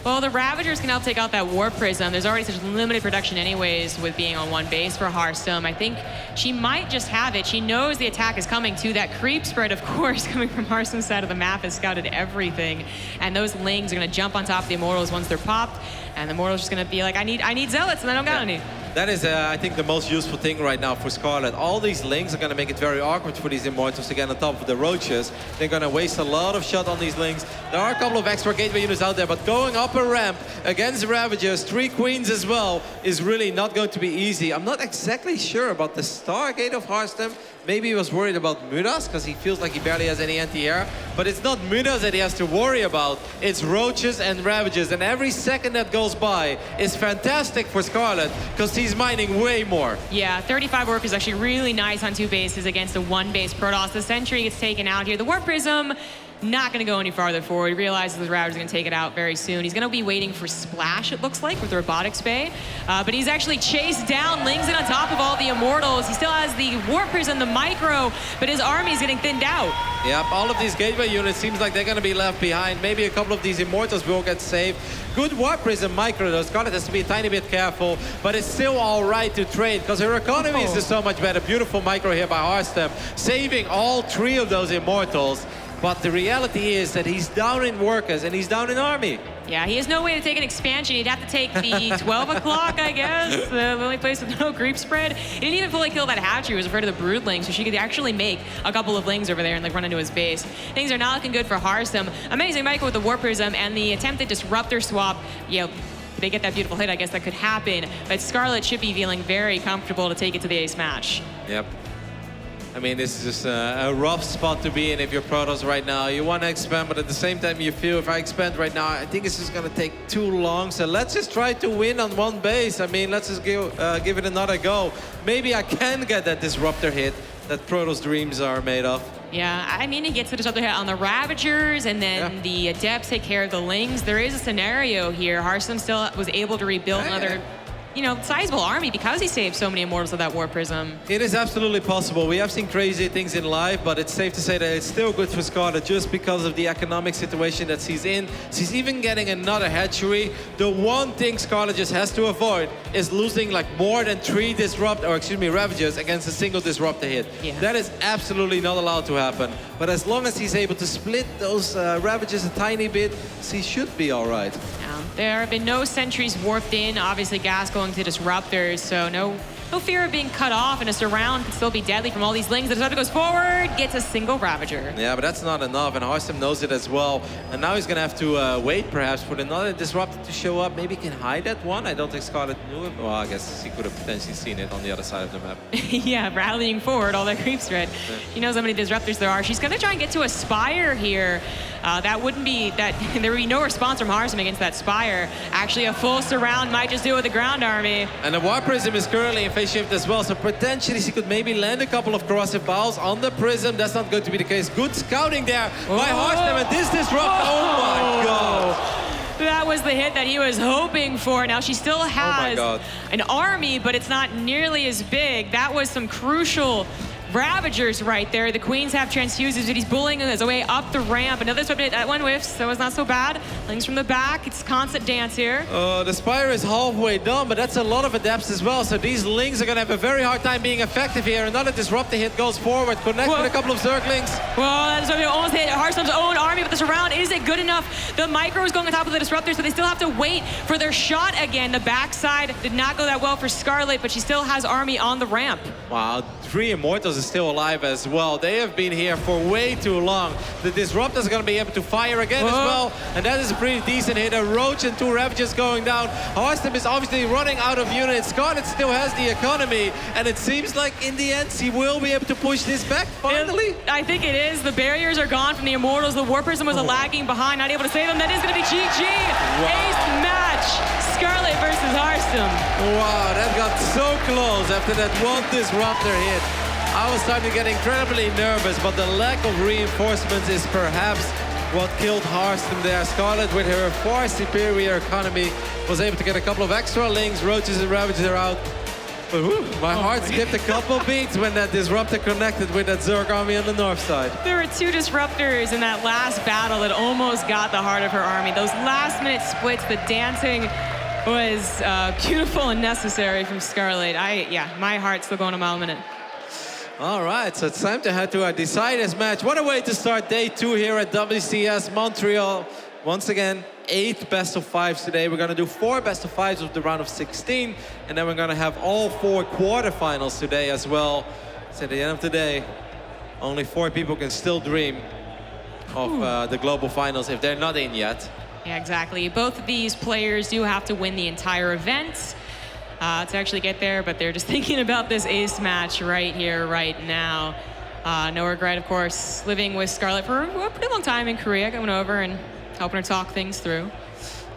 Well, the Ravagers can help take out that Warp Prism. There's already such limited production anyways with being on one base for Harstem. I think she might just have it. She knows the attack is coming too. That creep spread, of course, coming from Harstem's side of the map has scouted everything. And those Lings are going to jump on top of the Immortals once they're popped. And the Immortals just going to be like, I need Zealots, and I don't got any. That is, I think, the most useful thing right now for Scarlett. All these Lings are going to make it very awkward for these Immortals to get on top of the Roaches. They're going to waste a lot of shot on these Lings. There are a couple of extra gateway units out there, but going up a ramp against Ravagers, 3 Queens as well, is really not going to be easy. I'm not exactly sure about the Stargate of Harstem. Maybe he was worried about Mudas, because he feels like he barely has any anti-air. But it's not Mudas that he has to worry about. It's Roaches and Ravagers. And every second that goes by is fantastic for Scarlett, because he's mining way more. Yeah, 35 Warp is actually really nice on 2 bases against a 1-base Protoss. The Sentry gets taken out here. The Warp Prism, not going to go any farther forward. He realizes the Ravagers are going to take it out very soon. He's going to be waiting for Splash, it looks like, with the Robotics Bay. But he's actually chased down, Lings in on top of all the Immortals. He still has the Warp Prism, the Micro, but his army's getting thinned out. Yep, all of these gateway units seems like they're going to be left behind. Maybe a couple of these Immortals will get saved. Good Warp Prism Micro, though. Scarlett has to be a tiny bit careful, but it's still all right to trade, because her economy is just so much better. Beautiful Micro here by Harstem, saving all 3 of those Immortals. But the reality is that he's down in workers and he's down in army. Yeah, he has no way to take an expansion. He'd have to take the 12 o'clock, I guess. The only place with no creep spread. He didn't even fully kill that hatchery. He was afraid of the Broodling, so she could actually make a couple of Lings over there and like run into his base. Things are not looking good for Harstem. Amazing Michael with the Warp Prism and the attempted Disruptor swap. You know, they get that beautiful hit, I guess that could happen. But Scarlett should be feeling very comfortable to take it to the ace match. Yep. I mean, this is just a rough spot to be in if you're Protoss right now. You want to expand, but at the same time you feel, if I expand right now, I think it's just going to take too long. So let's just try to win on 1 base. I mean, let's just give it another go. Maybe I can get that Disruptor hit that Protoss dreams are made of. Yeah, I mean, he gets the Disruptor hit on the Ravagers, and then the Adepts take care of the Lings. There is a scenario here. Harstem still was able to rebuild another, you know, sizable army because he saved so many Immortals with that Warp Prism. It is absolutely possible. We have seen crazy things in life, but it's safe to say that it's still good for Scarlett just because of the economic situation that she's in. She's even getting another hatchery. The one thing Scarlett just has to avoid is losing like more than 3 Ravagers against a single Disruptor hit. Yeah. That is absolutely not allowed to happen. But as long as he's able to split those Ravagers a tiny bit, she should be all right. There have been no sentries warped in. Obviously, gas going to Disruptors, so no fear of being cut off, and a surround can still be deadly from all these Lings. The Disruptor goes forward, gets a single Ravager. Yeah, but that's not enough, and Harstem knows it as well. And now he's going to have to wait, perhaps, for another Disruptor to show up. Maybe he can hide that one. I don't think Scarlett knew it. Well, I guess he could have potentially seen it on the other side of the map. Yeah, rallying forward, all that creep spread. Yeah. She knows how many Disruptors there are. She's going to try and get to a Spire here. That wouldn't be, there would be no response from Harstem against that Spire. Actually, a full surround might just do it with the ground army. And the Warp Prism is currently in phase shift as well, so potentially she could maybe land a couple of corrosive bows on the Prism. That's not going to be the case. Good scouting there by Harstem, and this Disrupt, oh my god. That was the hit that he was hoping for. Now she still has an army, but it's not nearly as big. That was some crucial Ravagers right there. The Queens have transfuses, but he's bullying his way up the ramp. Another swap hit, that one whiffs, so it's not so bad. Lings from the back, it's constant dance here. The Spire is halfway done, but that's a lot of Adepts as well, so these Lings are gonna have a very hard time being effective here. Another Disruptor hit goes forward, connects with a couple of Zerglings. Well, that's what almost hit Harstem's own army, but the surround, is it good enough? The Micro is going on top of the Disruptors, so they still have to wait for their shot again. The backside did not go that well for Scarlett, but she still has army on the ramp. Wow, 3 Immortals is still alive as well. They have been here for way too long. The Disruptors are going to be able to fire again as well, and that is a pretty decent hit. A Roach and 2 Ravagers going down. Harstem is obviously running out of units. Scarlett still has the economy, and it seems like in the end she will be able to push this back finally. I think it is. The barriers are gone from the Immortals. The Warp Prism was lagging behind, not able to save them. That is going to be GG. Ace match. Scarlett versus Harstem. Wow, that got so close after that one Disruptor hit. I was starting to get incredibly nervous, but the lack of reinforcements is perhaps what killed Harstem there. Scarlett, with her far superior economy, was able to get a couple of extra Lings. Roaches and Ravagers are out. My heart skipped a couple beats when that disruptor connected with that Zerg army on the north side. There were 2 disruptors in that last battle that almost got the heart of her army. Those last-minute splits, the dancing was beautiful and necessary from Scarlett. Yeah, my heart's still going a mile a minute. All right, so it's time to head to our deciders match. What a way to start day 2 here at WCS Montreal. Once again, 8 best-of-5s today. We're going to do 4 best-of-5s of the round of 16, and then we're going to have all 4 quarterfinals today as well. So at the end of the day, only 4 people can still dream of the global finals if they're not in yet. Yeah, exactly. Both of these players do have to win the entire event to actually get there, but they're just thinking about this ace match right here, right now. No regret, of course, living with Scarlett for a pretty long time in Korea, going over and helping her talk things through.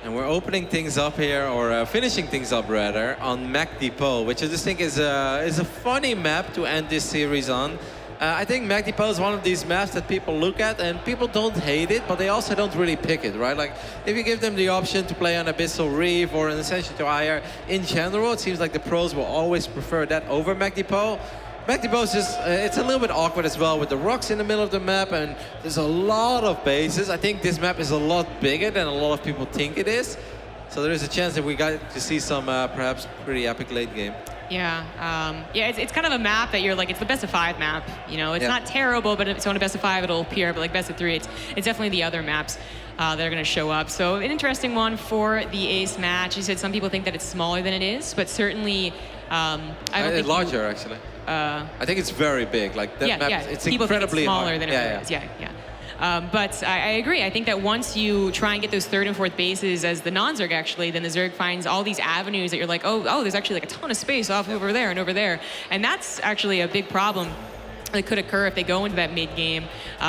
And we're opening things up here, or finishing things up rather, on Mac Depot, which I just think is a funny map to end this series on. I think Mac Depot is one of these maps that people look at and people don't hate it, but they also don't really pick it, right? Like, if you give them the option to play on Abyssal Reef or an Ascension to IR, in general, it seems like the pros will always prefer that over Mac Depot. Mac Depot is just, it's a little bit awkward as well with the rocks in the middle of the map, and there's a lot of bases. I think this map is a lot bigger than a lot of people think it is. So there is a chance that we got to see some perhaps pretty epic late game. Yeah, it's kind of a map that you're like, it's the best of 5 map. You know, it's not terrible, but if it's on a best of 5, it'll appear. But like best of 3, it's definitely the other maps that are going to show up. So an interesting one for the ace match. You said some people think that it's smaller than it is, but certainly I don't think larger actually. I think it's very big. Like that map, it's people incredibly think it's smaller hard. than it is. But I agree. I think that once you try and get those 3rd and 4th bases as the non-Zerg actually, then the Zerg finds all these avenues that you're like, oh, there's actually like a ton of space off over there and over there. And that's actually a big problem that could occur if they go into that mid game.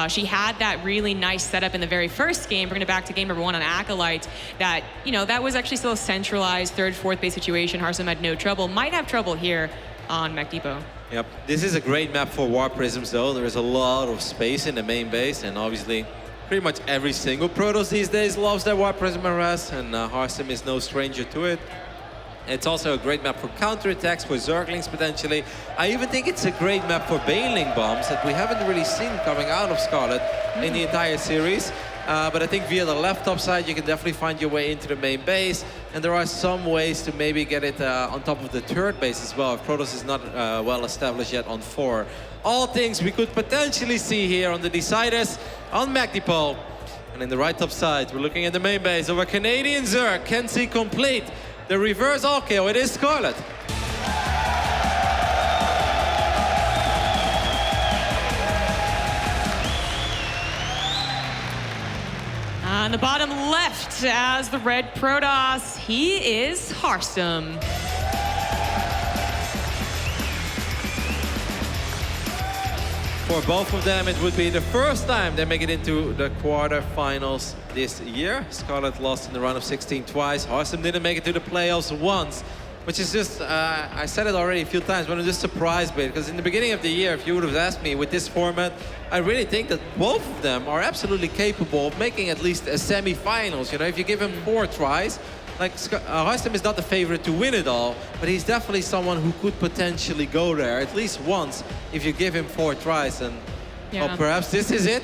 She had that really nice setup in the very first game, bringing it back to game number 1 on Acolyte, that, you know, that was actually still a centralized 3rd, 4th base situation. Harstem had no trouble, might have trouble here on Mac Depot. Yep, this is a great map for War Prisms though. There is a lot of space in the main base, and obviously pretty much every single Protoss these days loves their War Prism arrest, and Harstem is no stranger to it. It's also a great map for counterattacks, for Zerglings potentially. I even think it's a great map for Baneling bombs that we haven't really seen coming out of Scarlett in the entire series. But I think via the left top side, you can definitely find your way into the main base. And there are some ways to maybe get it on top of the 3rd base as well, if Protoss is not well established yet on 4. All things we could potentially see here on the deciders on Mac Depot. And in the right top side, we're looking at the main base of a Canadian Zerg. Can see complete the reverse all kill. It is Scarlett. On the bottom left, as the red Protoss, he is Harstem. For both of them, it would be the first time they make it into the quarterfinals this year. Scarlett lost in the round of 16 twice. Harstem didn't make it to the playoffs once, which is just, I said it already a few times, but I'm just surprised by it, because in the beginning of the year, if you would have asked me with this format, I really think that both of them are absolutely capable of making at least a semi-finals. You know, if you give him 4 tries, like Harstem is not the favorite to win it all, but he's definitely someone who could potentially go there at least once if you give him 4 tries. And well, perhaps this is it,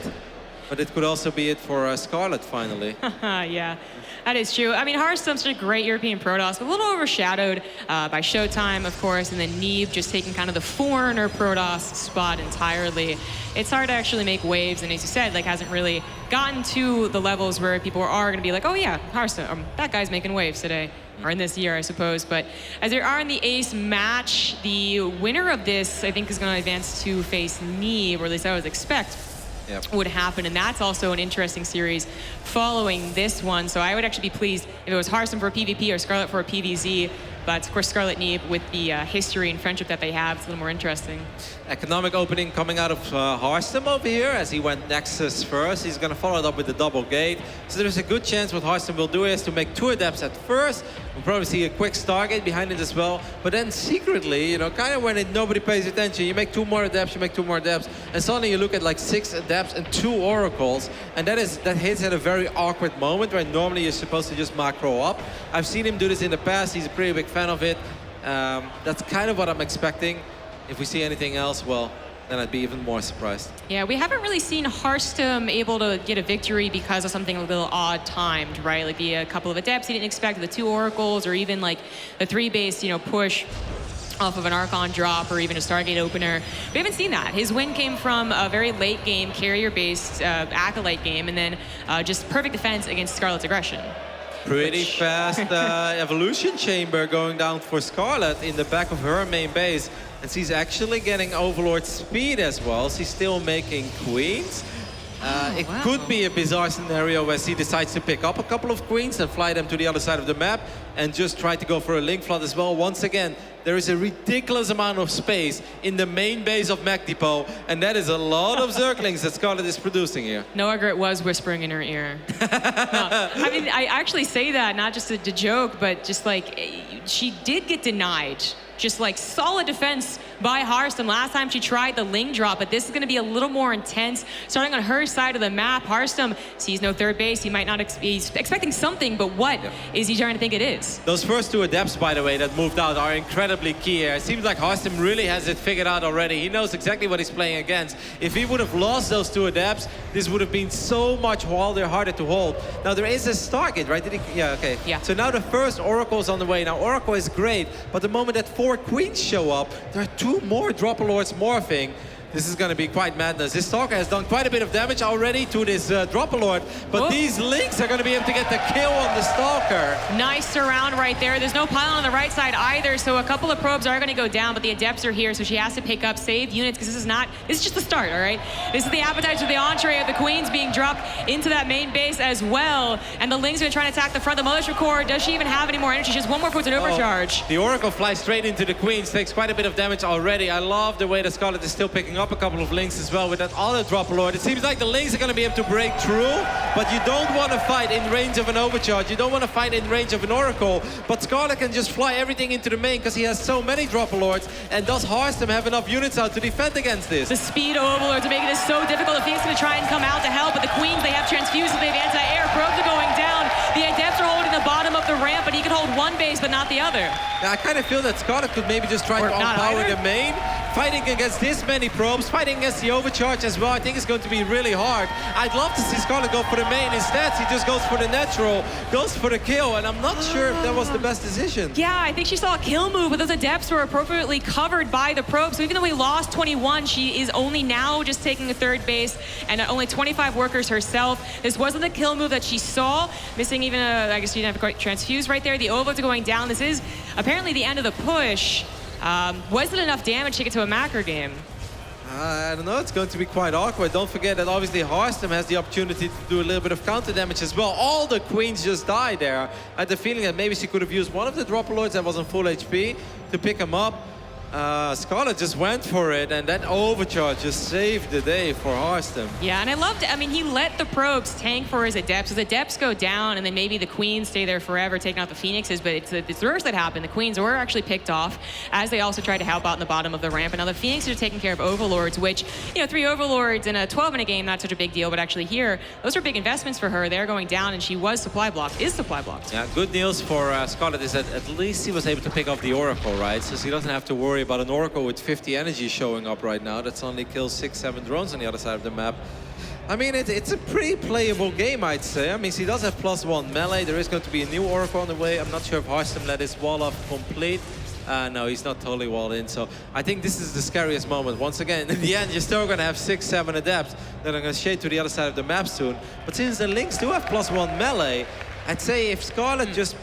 but it could also be it for Scarlett finally. Yeah, that is true. I mean, Harstem's such a great European Protoss, but a little overshadowed by Showtime, of course, and then Neeb just taking kind of the foreigner Protoss spot entirely. It's hard to actually make waves, and as you said, like, hasn't really gotten to the levels where people are going to be like, oh yeah, Harstem, that guy's making waves today, or in this year, I suppose. But as they are in the ace match, the winner of this, I think, is going to advance to face Neeb, or at least I would expect would happen, and that's also an interesting series following this one. So I would actually be pleased if it was Harstem for a PvP or Scarlett for a PvZ, but of course Scarlett Neeb, with the history and friendship that they have, it's a little more interesting. Economic opening coming out of Harstem over here as he went Nexus first. He's going to follow it up with the double gate. So there's a good chance what Harstem will do is to make 2 adepts at first. We'll probably see a quick Stargate behind it as well. But then secretly, you know, kind of when nobody pays attention, you make 2 more adepts, you make 2 more adepts, and suddenly you look at like 6 adepts and 2 oracles, and that hits at a very awkward moment where normally you're supposed to just macro up. I've seen him do this in the past. He's a pretty big fan of it. That's kind of what I'm expecting. If we see anything else, well, then I'd be even more surprised. Yeah, we haven't really seen Harstem able to get a victory because of something a little odd timed, right? Like a couple of adepts he didn't expect, the 2 oracles, or even like the 3-base, push off of an Archon drop or even a Stargate opener. We haven't seen that. His win came from a very late game, carrier-based Acolyte game, and then just perfect defense against Scarlett's aggression. Pretty fast evolution chamber going down for Scarlett in the back of her main base. And she's actually getting Overlord speed as well. She's still making queens. It could be a bizarre scenario where she decides to pick up a couple of queens and fly them to the other side of the map and just try to go for a link flood as well. Once again, there is a ridiculous amount of space in the main base of Mech Depot, and that is a lot of Zerglings that Scarlett is producing here. Noah Grit was whispering in her ear. No, I mean, I actually say that not just to joke, but just like she did get denied. Just like solid defense by Harstem last time she tried the Ling drop, but this is going to be a little more intense. Starting on her side of the map, Harstem sees no 3rd base. He might not he's expecting something, but what is he trying to think it is? Those first 2 adepts, by the way, that moved out are incredibly key here. It seems like Harstem really has it figured out already. He knows exactly what he's playing against. If he would have lost those 2 adepts, this would have been so much harder to hold. Now there is a Stargate, right? Yeah, okay. Yeah. So now the first Oracle's on the way. Now Oracle is great, but the moment that 4 queens show up, there are 2 more Dropper-Lords morphing. This is going to be quite madness. This Stalker has done quite a bit of damage already to this Dropper-Lord, but these Links are going to be able to get the kill on the Stalker. Nice surround right there. There's no pylon on the right side either, so a couple of probes are going to go down, but the Adepts are here, so she has to pick up, save units, because this is just the start, all right? This is the appetizer, the entree of the Queens being dropped into that main base as well, and the Ling's going to try and attack the front. The Mothership Core, does she even have any more energy? She has 1 more foot in overcharge. The Oracle flies straight into the Queens, takes quite a bit of damage already. I love the way that Scarlett is still picking up a couple of Links as well with that other Dropper-Lord. It seems like the Links are going to be able to break through, but you don't want to fight in range of an overcharge. You don't want to fight in range of an Oracle, but Scarlett can just fly everything into the main because he has so many Dropper-Lords, and does Harstem have enough units out to defend against this? The speed Overlords are making this so difficult. The Phoenix is going to try and come out to help, but the Queens, they have transfuses, they have anti-air. Probes are going down. The Adepts are holding the bottom of the ramp, but he can hold 1 base, but not the other. Yeah, I kind of feel that Scarlett could maybe just try to overpower the main. Fighting against this many probes, fighting against the overcharge as well, I think it's going to be really hard. I'd love to see Scarlett go for the main. Instead, she just goes for the natural, goes for the kill, and I'm not sure if that was the best decision. Yeah, I think she saw a kill move, but those Adepts were appropriately covered by the probes. So even though we lost 21, she is only now just taking a 3rd base and only 25 workers herself. This wasn't the kill move that she saw. Missing even I guess she didn't have quite transfuse right there. The Overlords are going down. This is apparently the end of the push. Was it enough damage to get to a macro game? I don't know, it's going to be quite awkward. Don't forget that obviously Harstem has the opportunity to do a little bit of counter damage as well. All the Queens just died there. I had the feeling that maybe she could have used one of the Dropper-Lords that was on full HP to pick him up. Scarlett just went for it, and that overcharge just saved the day for Harstem. Yeah, and I loved it. I mean, he let the probes tank for his Adepts. His Adepts go down, and then maybe the Queens stay there forever, taking out the Phoenixes, but it's the reverse that happened. The Queens were actually picked off, as they also tried to help out in the bottom of the ramp, and now the Phoenixes are taking care of Overlords, which, 3 Overlords in a 12-minute game, not such a big deal, but actually here, those are big investments for her. They're going down, and she was supply blocked, is supply blocked. Yeah, good news for Scarlett is that at least she was able to pick up the Oracle, right? So she doesn't have to worry about an Oracle with 50 energy showing up right now. That's only kills 6-7 drones on the other side of the map. I mean, it's a pretty playable game, I'd say. I mean, she does have +1 melee. There is going to be a new Oracle on the way. I'm not sure if Harstem let his wall off complete. No, he's not totally walled in. So I think this is the scariest moment. Once again, in the end, you're still going to have 6-7 Adepts that are going to shade to the other side of the map soon. But since the Links do have +1 melee, I'd say if Scarlett just,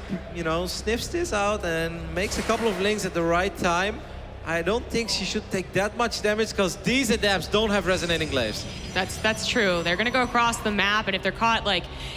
sniffs this out and makes a couple of Links at the right time, I don't think she should take that much damage because these Adepts don't have resonating glaives. That's true. They're going to go across the map, and if they're caught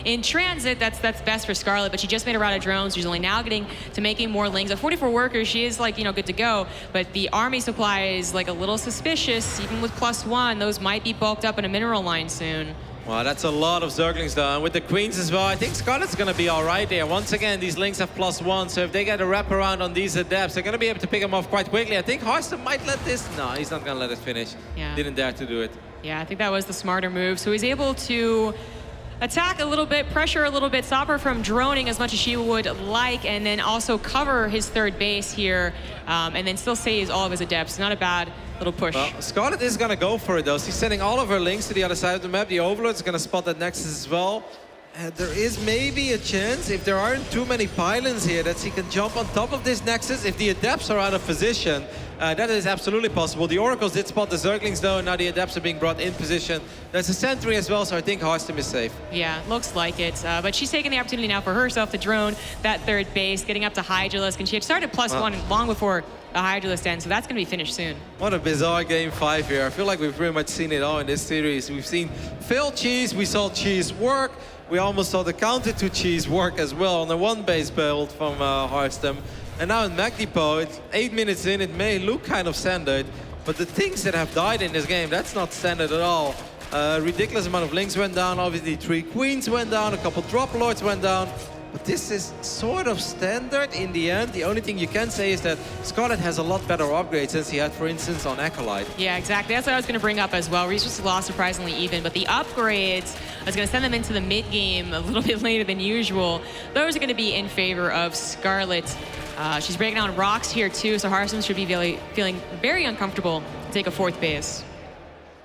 in transit, that's best for Scarlett. But she just made a route of drones. She's only now getting to making more Lings. At 44 workers, she is good to go. But the army supply is a little suspicious. Even with +1, those might be bulked up in a mineral line soon. Well, that's a lot of Zerglings though, and with the Queens as well, I think Scarlett's going to be all right there. Once again, these Links have +1, so if they get a wraparound on these Adepts, they're going to be able to pick them off quite quickly. I think Harstem might let this... No, he's not going to let it finish. Yeah. Didn't dare to do it. Yeah, I think that was the smarter move. So he's able to attack a little bit, pressure a little bit, stop her from droning as much as she would like, and then also cover his third base here, and then still saves all of his adepts. Not a bad little push. Well, Scarlett is going to go for it, though. She's sending all of her links to the other side of the map. The Overlord's going to spot that Nexus as well. And there is maybe a chance, if there aren't too many pylons here, that she can jump on top of this Nexus. If the Adepts are out of position, that is absolutely possible. The Oracles did spot the Zerglings, though, and now the Adepts are being brought in position. There's a Sentry as well, so I think Harstem is safe. Yeah, looks like it. But she's taking the opportunity now for herself to drone that third base, getting up to Hydralisk, and she had started +1 long before the Hydralisk ends, so that's going to be finished soon. What a bizarre game 5 here. I feel like we've pretty much seen it all in this series. We've seen failed cheese, we saw cheese work. We almost saw the counter to cheese work as well on the one base build from Harstem. And now in Mac Depot, it's 8 minutes in, it may look kind of standard, but the things that have died in this game, that's not standard at all. Ridiculous amount of links went down, obviously 3 queens went down, a couple drop lords went down. But this is sort of standard in the end. The only thing you can say is that Scarlett has a lot better upgrades than she had, for instance, on Acolyte. Yeah, exactly. That's what I was going to bring up as well. Resources lost surprisingly even, but the upgrades, I was going to send them into the mid-game a little bit later than usual. Those are going to be in favor of Scarlett. She's breaking down rocks here too, so Harstem should be feeling very uncomfortable to take a 4th base.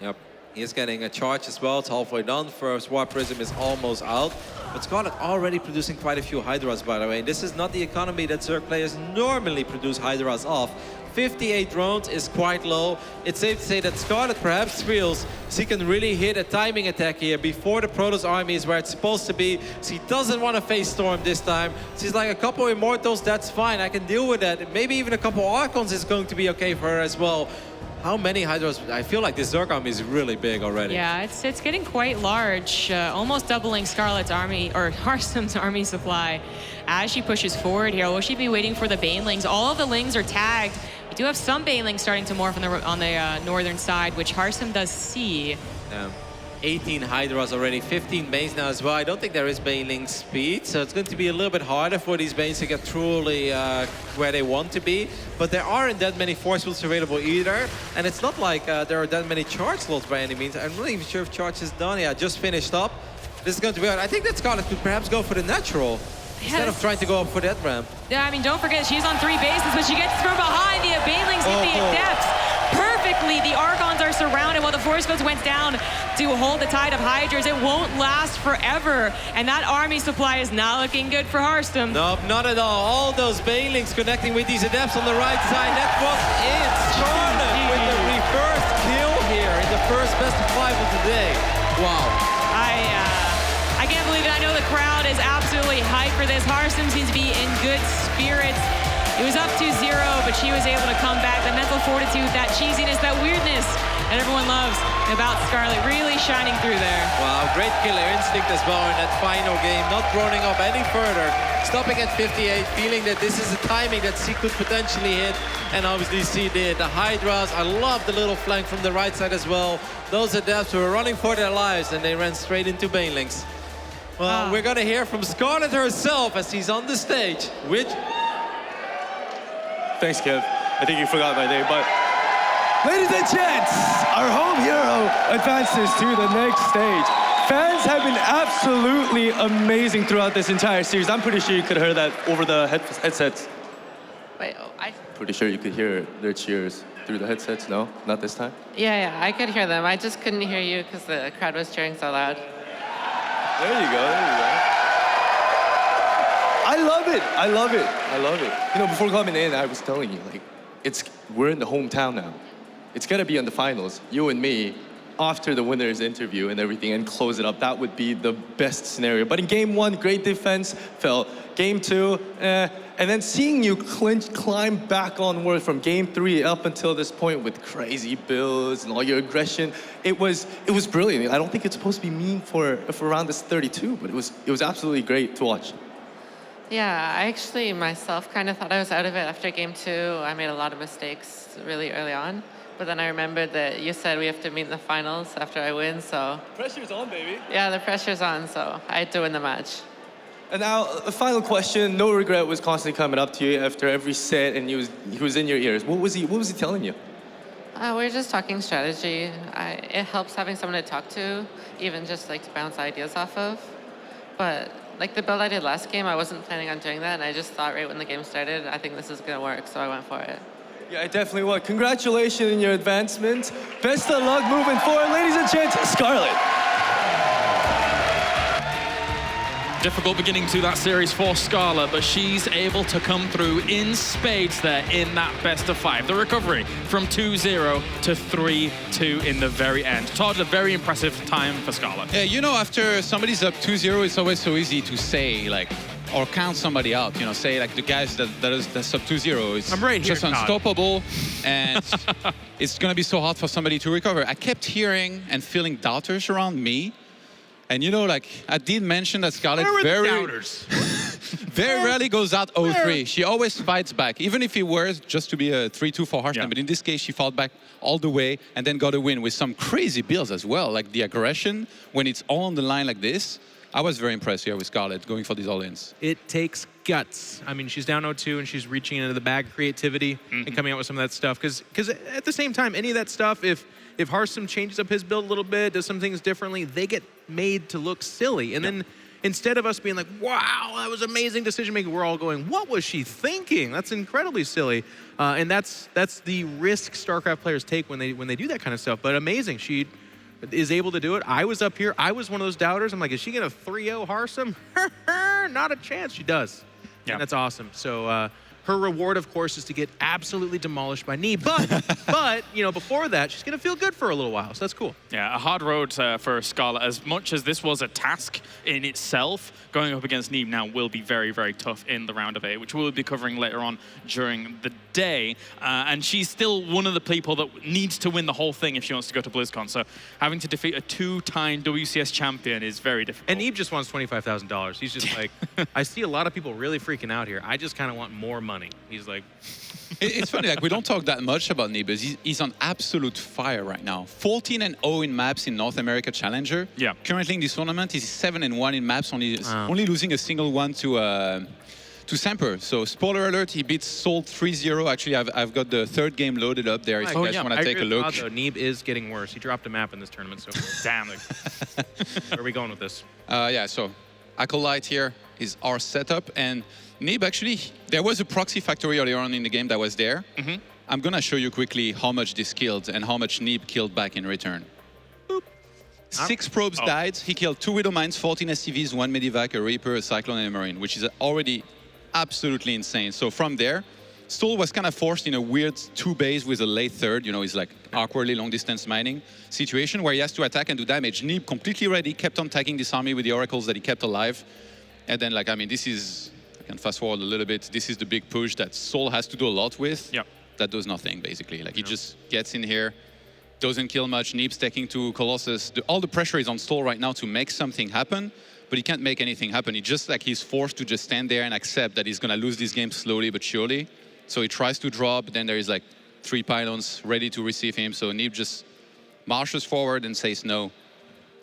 Yep. He's getting a charge as well. It's halfway done. First War Prism is almost out. But Scarlett already producing quite a few Hydras, by the way. This is not the economy that Zerg players normally produce Hydras off. 58 drones is quite low. It's safe to say that Scarlett perhaps feels she can really hit a timing attack here before the Protoss army is where it's supposed to be. She doesn't want to face Storm this time. She's like, a couple Immortals, that's fine. I can deal with that. Maybe even a couple Archons is going to be okay for her as well. How many Hydras? I feel like this Zerg army is really big already. Yeah, it's getting quite large, almost doubling Scarlett's army, or Harstem's army supply as she pushes forward here. Will she be waiting for the Banelings? All of the Lings are tagged. We do have some Banelings starting to morph on the northern side, which Harstem does see. 18 Hydras already, 15 Banes now as well. I don't think there is Baneling speed, so it's going to be a little bit harder for these Banes to get truly where they want to be. But there aren't that many force fields available either, and it's not like there are that many charge slots by any means. I'm not even sure if charge is done. Yeah, just finished up. This is going to be hard. I think that Scarlett could perhaps go for the natural instead of trying to go up for that ramp. Yeah, I mean, don't forget, she's on 3 bases, but she gets from behind the Banelings hit the Adepts perfectly. The Archons are surrounded while the force fields went down to hold the tide of Hydras. It won't last forever, and that army supply is not looking good for Harstem. Nope, not at all. All those Banelings connecting with these Adepts on the right side. That was it. Scarlett with the reverse kill here in the first best of 5 of the day. Wow. I can't believe it. I know the crowd is absolutely hyped for this. Harstem seems to be in good spirits. It was up 2-0, but she was able to come back. That mental fortitude, that cheesiness, that weirdness that everyone loves about Scarlett really shining through there. Wow, great killer instinct as well in that final game. Not droning up any further. Stopping at 58, feeling that this is a timing that she could potentially hit. And obviously she did. The Hydras, I love the little flank from the right side as well. Those Adepts were running for their lives and they ran straight into Banelings. Well, we're going to hear from Scarlett herself as she's on the stage, which... Thanks, Kev. I think you forgot my name, but... Ladies and gents, our home hero advances to the next stage. Fans have been absolutely amazing throughout this entire series. I'm pretty sure you could hear that over the headsets. Wait, Pretty sure you could hear their cheers through the headsets, no? Not this time? Yeah, I could hear them. I just couldn't hear you because the crowd was cheering so loud. There you go. I love it. You know, before coming in, I was telling you, like, we're in the hometown now. It's gonna be in the finals, you and me, after the winner's interview and everything, and close it up. That would be the best scenario. But in game 1, great defense, fell. Game 2, and then seeing you climb back onward from game 3 up until this point with crazy builds and all your aggression, it was brilliant. I don't think it's supposed to be mean for around this 32, but it was absolutely great to watch. Yeah, I actually myself kind of thought I was out of it after game 2. I made a lot of mistakes really early on. But then I remembered that you said we have to meet in the finals after I win, so... Pressure's on, baby. Yeah, the pressure's on, so I had to win the match. And now, a final question. No Regret was constantly coming up to you after every set, and he was in your ears. What was he telling you? We're just talking strategy. It helps having someone to talk to, even just like to bounce ideas off of. But like the build I did last game, I wasn't planning on doing that, and I just thought right when the game started, I think this is gonna work, so I went for it. Yeah, it definitely was. Congratulations on your advancement. Best of luck moving forward, ladies and gents. Scarlett. Difficult beginning to that series for Scarlett, but she's able to come through in spades there in that best of 5. The recovery from 2-0 to 3-2 in the very end. Todd, a very impressive time for Scarlett. Yeah, you know, after somebody's up 2-0, it's always so easy to say, like, or count somebody out, you know, say, like, the guys that's up 2-0, it's I'm right here, just unstoppable, and it's going to be so hard for somebody to recover. I kept hearing and feeling doubters around me. And you know, like, I did mention that Scarlett very rarely goes out 0-3. She always fights back, even if it were just to be a 3-2 for Harstem. Yeah. But in this case, she fought back all the way and then got a win with some crazy builds as well. Like the aggression, when it's all on the line like this, I was very impressed here with Scarlett going for these all-ins. It takes guts. I mean, she's down 0-2 and she's reaching into the bag of creativity and coming out with some of that stuff. Because at the same time, any of that stuff, if Harstem changes up his build a little bit, does some things differently, they get made to look silly. And then instead of us being like, wow, that was amazing decision making, we're all going, what was she thinking? That's incredibly silly. And that's the risk StarCraft players take when they do that kind of stuff. But amazing, she is able to do it. I was up here. I was one of those doubters. I'm like, is she going to 3-0 Harstem? Not a chance. She does. Yeah. And that's awesome. So her reward, of course, is to get absolutely demolished by Knee. But you know, before that, she's going to feel good for a little while. So that's cool. Yeah, a hard road for Scarlett. As much as this was a task in itself, going up against Knee now will be very, very tough in the round of 8, which we'll be covering later on during the day. And she's still one of the people that needs to win the whole thing if she wants to go to BlizzCon. So having to defeat a 2-time WCS champion is very difficult. And Eve just wants $25,000. He's just like, I see a lot of people really freaking out here. I just kind of want more money. He's like... It's funny, like, we don't talk that much about Knee, but he's on absolute fire right now. 14-0 in maps in North America Challenger. Yeah. Currently in this tournament, he's 7-1 in maps, only losing a single one to Semper. So, spoiler alert, he beats Soul 3-0. Actually, I've got the 3rd game loaded up there if you guys want to take a look. Neeb is getting worse. He dropped a map in this tournament, so damn. Like, where are we going with this? Yeah, so Acolyte here is our setup, and Neeb, actually, there was a proxy factory earlier on in the game that was there. I'm going to show you quickly how much this killed and how much Neeb killed back in return. Boop. 6 probes died. He killed 2 Widow Mines, 14 SCVs, 1 Medivac, a Reaper, a Cyclone, and a Marine, which is already absolutely insane. So from there, Stoll was kind of forced in a weird 2-base with a late 3rd. You know, he's like awkwardly long-distance mining situation where he has to attack and do damage. Neeb, completely ready, kept on tagging this army with the Oracles that he kept alive. And then, like, I mean, this is... And fast forward a little bit, this is the big push that Soul has to do a lot with. Yep. That does nothing, basically. Like, he just gets in here, doesn't kill much. Neeb's taking to Colossus. All the pressure is on Soul right now to make something happen, but he can't make anything happen. He just, like, he's forced to just stand there and accept that he's going to lose this game slowly but surely. So he tries to drop, then there is, like, 3 pylons ready to receive him. So Neeb just marches forward and says no.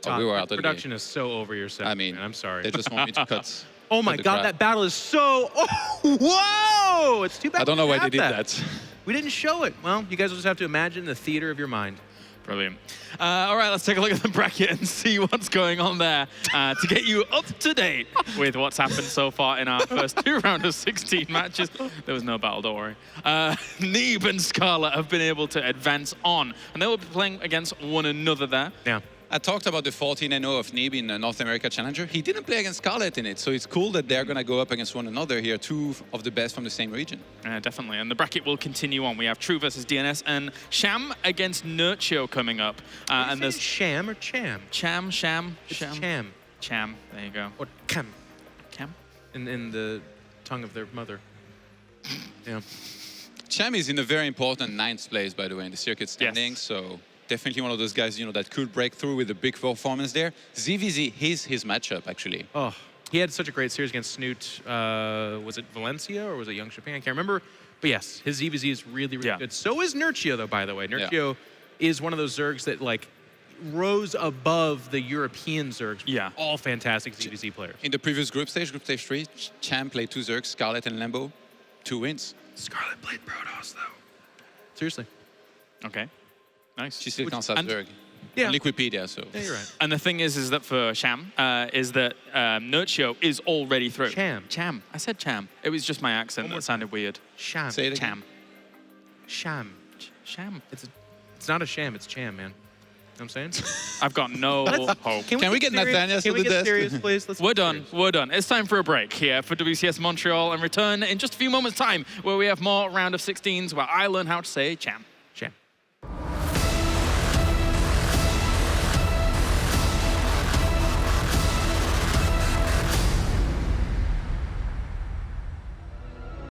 So we were out of the game. Production is so over yourself. I mean, man. I'm sorry. They just want me to cut. Oh my God, that battle is so... Oh, whoa! It's too bad. I don't know why they did that. We didn't show it. Well, you guys will just have to imagine the theater of your mind. Brilliant. All right, let's take a look at the bracket and see what's going on there to get you up to date with what's happened so far in our first 2 rounds of 16 matches. There was no battle, don't worry. Neeb and Scarlett have been able to advance on, and they will be playing against one another there. Yeah. I talked about the 14-0 of Neeb in the North America Challenger. He didn't play against Scarlett in it, so it's cool that they're going to go up against one another here, 2 of the best from the same region. Yeah, definitely. And the bracket will continue on. We have True versus DNS and Sham against Nurtio coming up. And there's Sham or Cham? Cham. Cham. Cham. There you go. Or Cam. Cam? In the tongue of their mother. Yeah. Cham is in a very important 9th place, by the way, in the circuit standings. Yes. So definitely one of those guys, you know, that could break through with a big performance there. ZVZ is his matchup, actually. Oh, he had such a great series against Snoot. Was it Valencia or was it Young Japan? I can't remember. But yes, his ZVZ is really, really good. So is Nurtio, though, by the way. Nurtio is one of those Zergs that, like, rose above the European Zergs. Yeah. All fantastic ZVZ players. In the previous group stage 3, Cham played 2 Zergs, Scarlett and Lambo. 2 wins. Scarlett played Protoss, though. Seriously. Okay. Nice. She's still Salzburg. Yeah. On Wikipedia, so. Yeah, you're right. And the thing is that for Sham, is that Nurtio is already through. Cham. I said Cham. It was just my accent that sounded weird. Sham. Say it again. Sham. Sham. It's not a sham, it's Cham, man. You know what I'm saying? I've got no hope. Can we get serious? Nathaniel Can to we the get desk? serious, please? Let's We're get done. serious. We're done. It's time for a break here for WCS Montreal and return in just a few moments' time where we have more round of 16s where I learn how to say Cham.